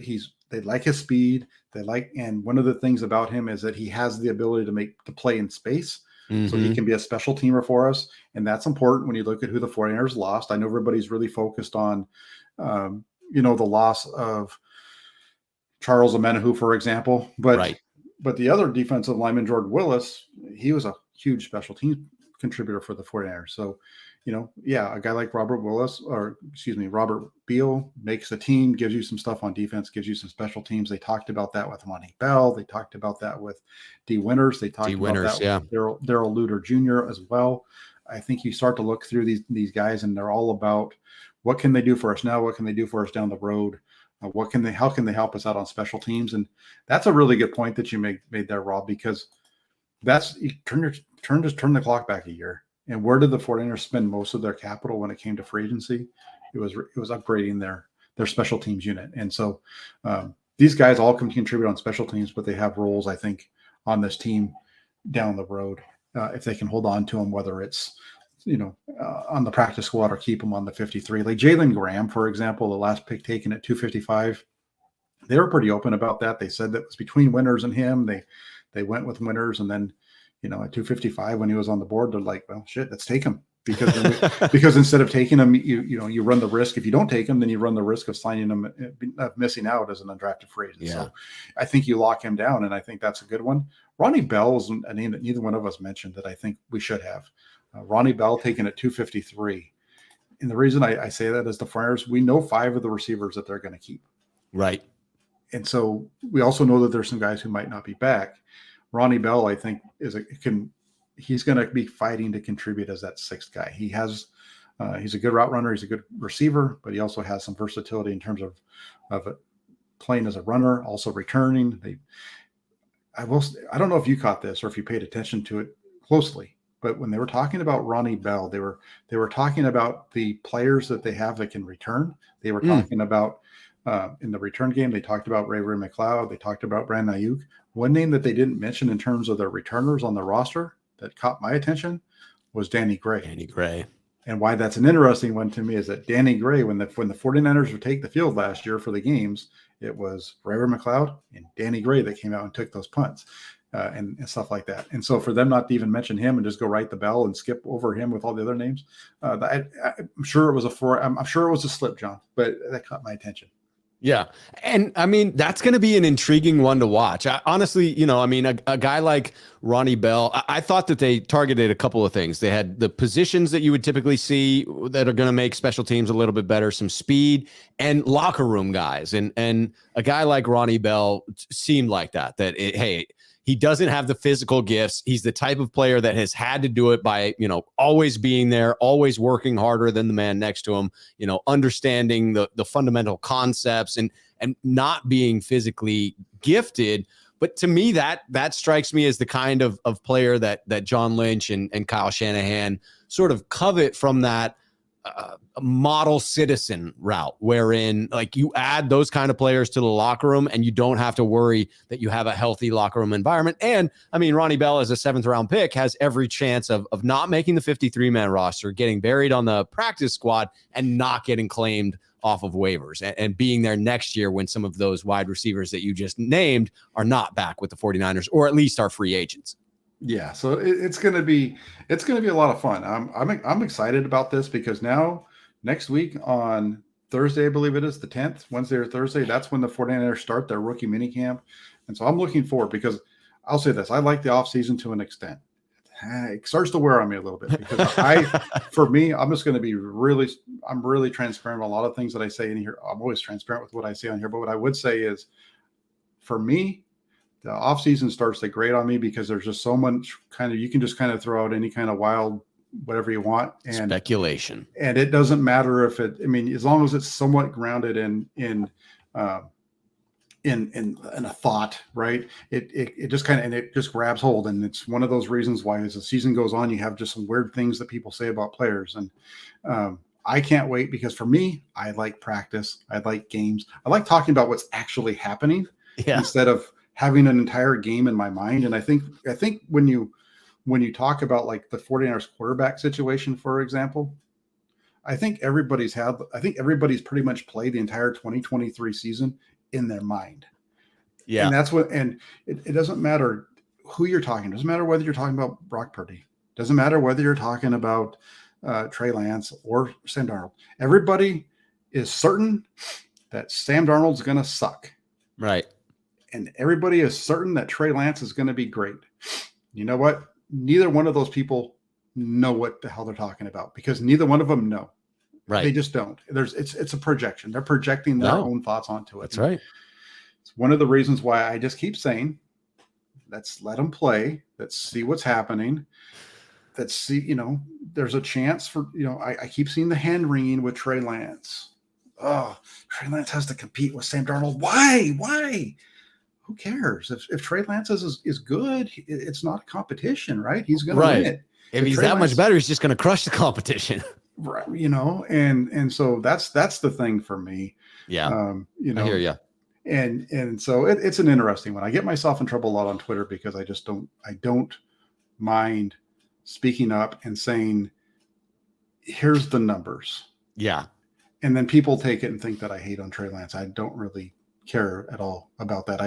They like his speed. And one of the things about him is that he has the ability to play in space. Mm-hmm. So he can be a special teamer for us. And that's important when you look at who the 49ers lost. I know everybody's really focused on, the loss of Charles Omenihu, for example. But the other defensive lineman, Jordan Willis, he was a huge special team contributor for the 49ers. So, a guy like Robert Beal makes a team, gives you some stuff on defense, gives you some special teams. They talked about that with Monty Bell. They talked about that with D. Winters. They talked about that with Daryl Luter Jr. as well. I think you start to look through these guys, and they're all about What can they do for us now? What can they do for us down the road? How can they help us out on special teams? And that's a really good point that you made there, Rob, because that's you turn the clock back a year. And where did the 49ers spend most of their capital when it came to free agency? It was upgrading their special teams unit. And so these guys all can contribute on special teams, but they have roles, I think, on this team down the road if they can hold on to them, whether it's on the practice squad or keep them on the 53. Like Jalen Graham, for example, the last pick taken at 255, they were pretty open about that. They said that it was between Winters and him. They went with Winters, and then at 255 when he was on the board, they're like, well, shit, let's take him because instead of taking him, you run the risk. If you don't take him, then you run the risk of signing him, missing out as an undrafted free agent. Yeah. So I think you lock him down, and I think that's a good one. Ronnie Bell is a name that neither one of us mentioned that I think we should have. Ronnie Bell taken at 253. And the reason I say that is the Friars, we know 5 of the receivers that they're going to keep. Right. And so we also know that there's some guys who might not be back. Ronnie Bell, I think, he's going to be fighting to contribute as that 6th guy. He's a good route runner. He's a good receiver, but he also has some versatility in terms of playing as a runner, also returning. I don't know if you caught this or if you paid attention to it closely, but when they were talking about Ronnie Bell, they were talking about the players that they have that can return. They were talking about in the return game. They talked about Ray McLeod. They talked about Brandon Ayuk. One name that they didn't mention in terms of their returners on the roster that caught my attention was Danny Gray. Danny Gray. And why that's an interesting one to me is that Danny Gray, when the 49ers would take the field last year for the games, it was Ray McLeod and Danny Gray that came out and took those punts. And stuff like that. And so for them not to even mention him and just go right the bell and skip over him with all the other names, I'm sure it was I'm sure it was a slip, John, but that caught my attention. Yeah. And I mean, that's going to be an intriguing one to watch. Honestly, a guy like Ronnie Bell, I thought that they targeted a couple of things. They had the positions that you would typically see that are going to make special teams a little bit better, some speed and locker room guys. And a guy like Ronnie Bell seemed like that, hey, he doesn't have the physical gifts. He's the type of player that has had to do it by, always being there, always working harder than the man next to him, understanding the fundamental concepts and not being physically gifted. But to me, that strikes me as the kind of player that John Lynch and Kyle Shanahan sort of covet from that model citizen route, wherein like you add those kind of players to the locker room and you don't have to worry that you have a healthy locker room environment. And I mean, Ronnie Bell as a 7th round pick has every chance of not making the 53-man roster, getting buried on the practice squad and not getting claimed off of waivers and being there next year when some of those wide receivers that you just named are not back with the 49ers, or at least are free agents. Yeah, so it's going to be a lot of fun. I'm excited about this because now next week on Thursday, I believe it is the 10th, Wednesday or Thursday, that's when the 49ers start their rookie minicamp. And so I'm looking forward because I'll say this, I like the offseason to an extent. It starts to wear on me a little bit because for me, I'm just going to be I'm really transparent with a lot of things that I say in here. I'm always transparent with what I say on here, but what I would say is for me, the offseason starts to grate on me because there's just so much you can just kind of throw out any kind of wild, whatever you want. And speculation. And it doesn't matter if as long as it's somewhat grounded in a thought, right? It just it just grabs hold. And it's one of those reasons why as the season goes on, you have just some weird things that people say about players. And I can't wait because for me, I like practice. I like games. I like talking about what's actually happening instead of having an entire game in my mind. And I think when you talk about like the 49ers quarterback situation, for example, I think everybody's pretty much played the entire 2023 season in their mind. Yeah. And it doesn't matter who you're talking. It doesn't matter whether you're talking about Brock Purdy. It doesn't matter whether you're talking about Trey Lance or Sam Darnold. Everybody is certain that Sam Darnold's going to suck. Right. And everybody is certain that Trey Lance is going to be great. You know what? Neither one of those people know what the hell they're talking about because neither one of them know. Right. They just don't. It's a projection. They're projecting their own thoughts onto it. That's right. It's one of the reasons why I just keep saying, let's let them play. Let's see what's happening. that's, there's a chance for, I keep seeing the hand wringing with Trey Lance. Oh, Trey Lance has to compete with Sam Darnold. Why? Who cares? If Trey Lance is good, it's not a competition, right? He's going to win Right. it. If he's Trey that much Lance, better, he's just going to crush the competition. right, and so that's the thing for me. Yeah. I hear you. And so it's an interesting one. I get myself in trouble a lot on Twitter because I don't mind speaking up and saying, here's the numbers. Yeah. And then people take it and think that I hate on Trey Lance. I don't really care at all about that.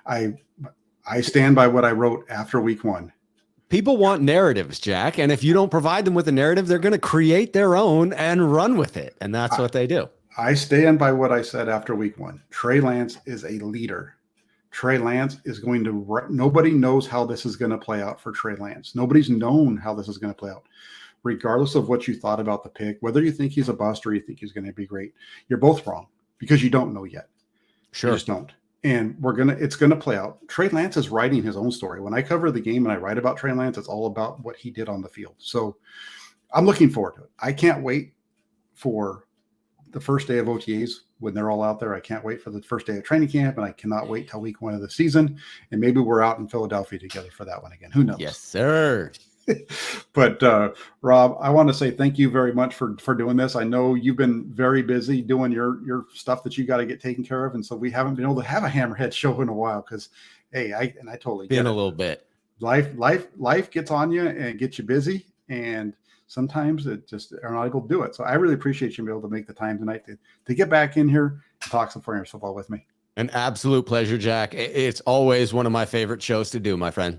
I stand by what I wrote after week 1. People want narratives, Jack. And if you don't provide them with a narrative, they're going to create their own and run with it. And that's what they do. I stand by what I said after week 1. Trey Lance is a leader. Trey Lance is going to, nobody knows how this is going to play out for Trey Lance. Nobody's known how this is going to play out. Regardless of what you thought about the pick, whether you think he's a bust or you think he's going to be great, you're both wrong because you don't know yet. Sure. You just don't. And it's going to play out. Trey Lance is writing his own story. When I cover the game and I write about Trey Lance, it's all about what he did on the field. So I'm looking forward to it. I can't wait for the first day of OTAs when they're all out there. I can't wait for the first day of training camp, and I cannot wait till week 1 of the season. And maybe we're out in Philadelphia together for that one again. Who knows? Yes, sir. But Rob, I want to say thank you very much for doing this. I know you've been very busy doing your stuff that you got to get taken care of, and so we haven't been able to have a Hammerhead show in a while because, hey, I totally get Been it. a little bit. Life gets on you and gets you busy, and sometimes it just are not able to do it. So I really appreciate you being able to make the time tonight to get back in here and talk some 49ers football with me. An absolute pleasure, Jack. It's always one of my favorite shows to do, my friend.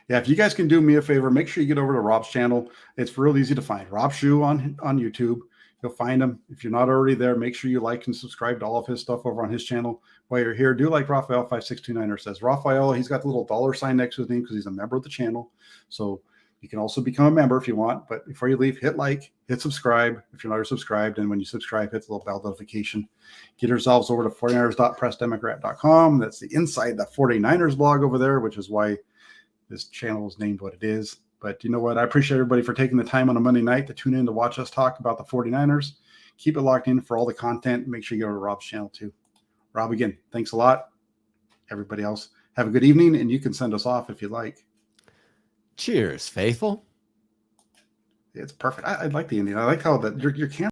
Yeah, if you guys can do me a favor, make sure you get over to Rob's channel. It's real easy to find. Rob Schuh on YouTube. You'll find him. If you're not already there, make sure you like and subscribe to all of his stuff over on his channel. While you're here, do like Raphael5629er says. Raphael, he's got the little $ next to his name because he's a member of the channel. So you can also become a member if you want. But before you leave, hit like, hit subscribe if you're not already subscribed. And when you subscribe, hit the little bell notification. Get yourselves over to 49ers.pressdemocrat.com. That's the inside the 49ers blog over there, which is why this channel is named what it is. But you know what? I appreciate everybody for taking the time on a Monday night to tune in to watch us talk about the 49ers. Keep it locked in for all the content. Make sure you go to Rob's channel too. Rob, again, thanks a lot. Everybody else, have a good evening, and you can send us off if you like. Cheers, faithful. It's perfect. I like the Indian. I like how your camera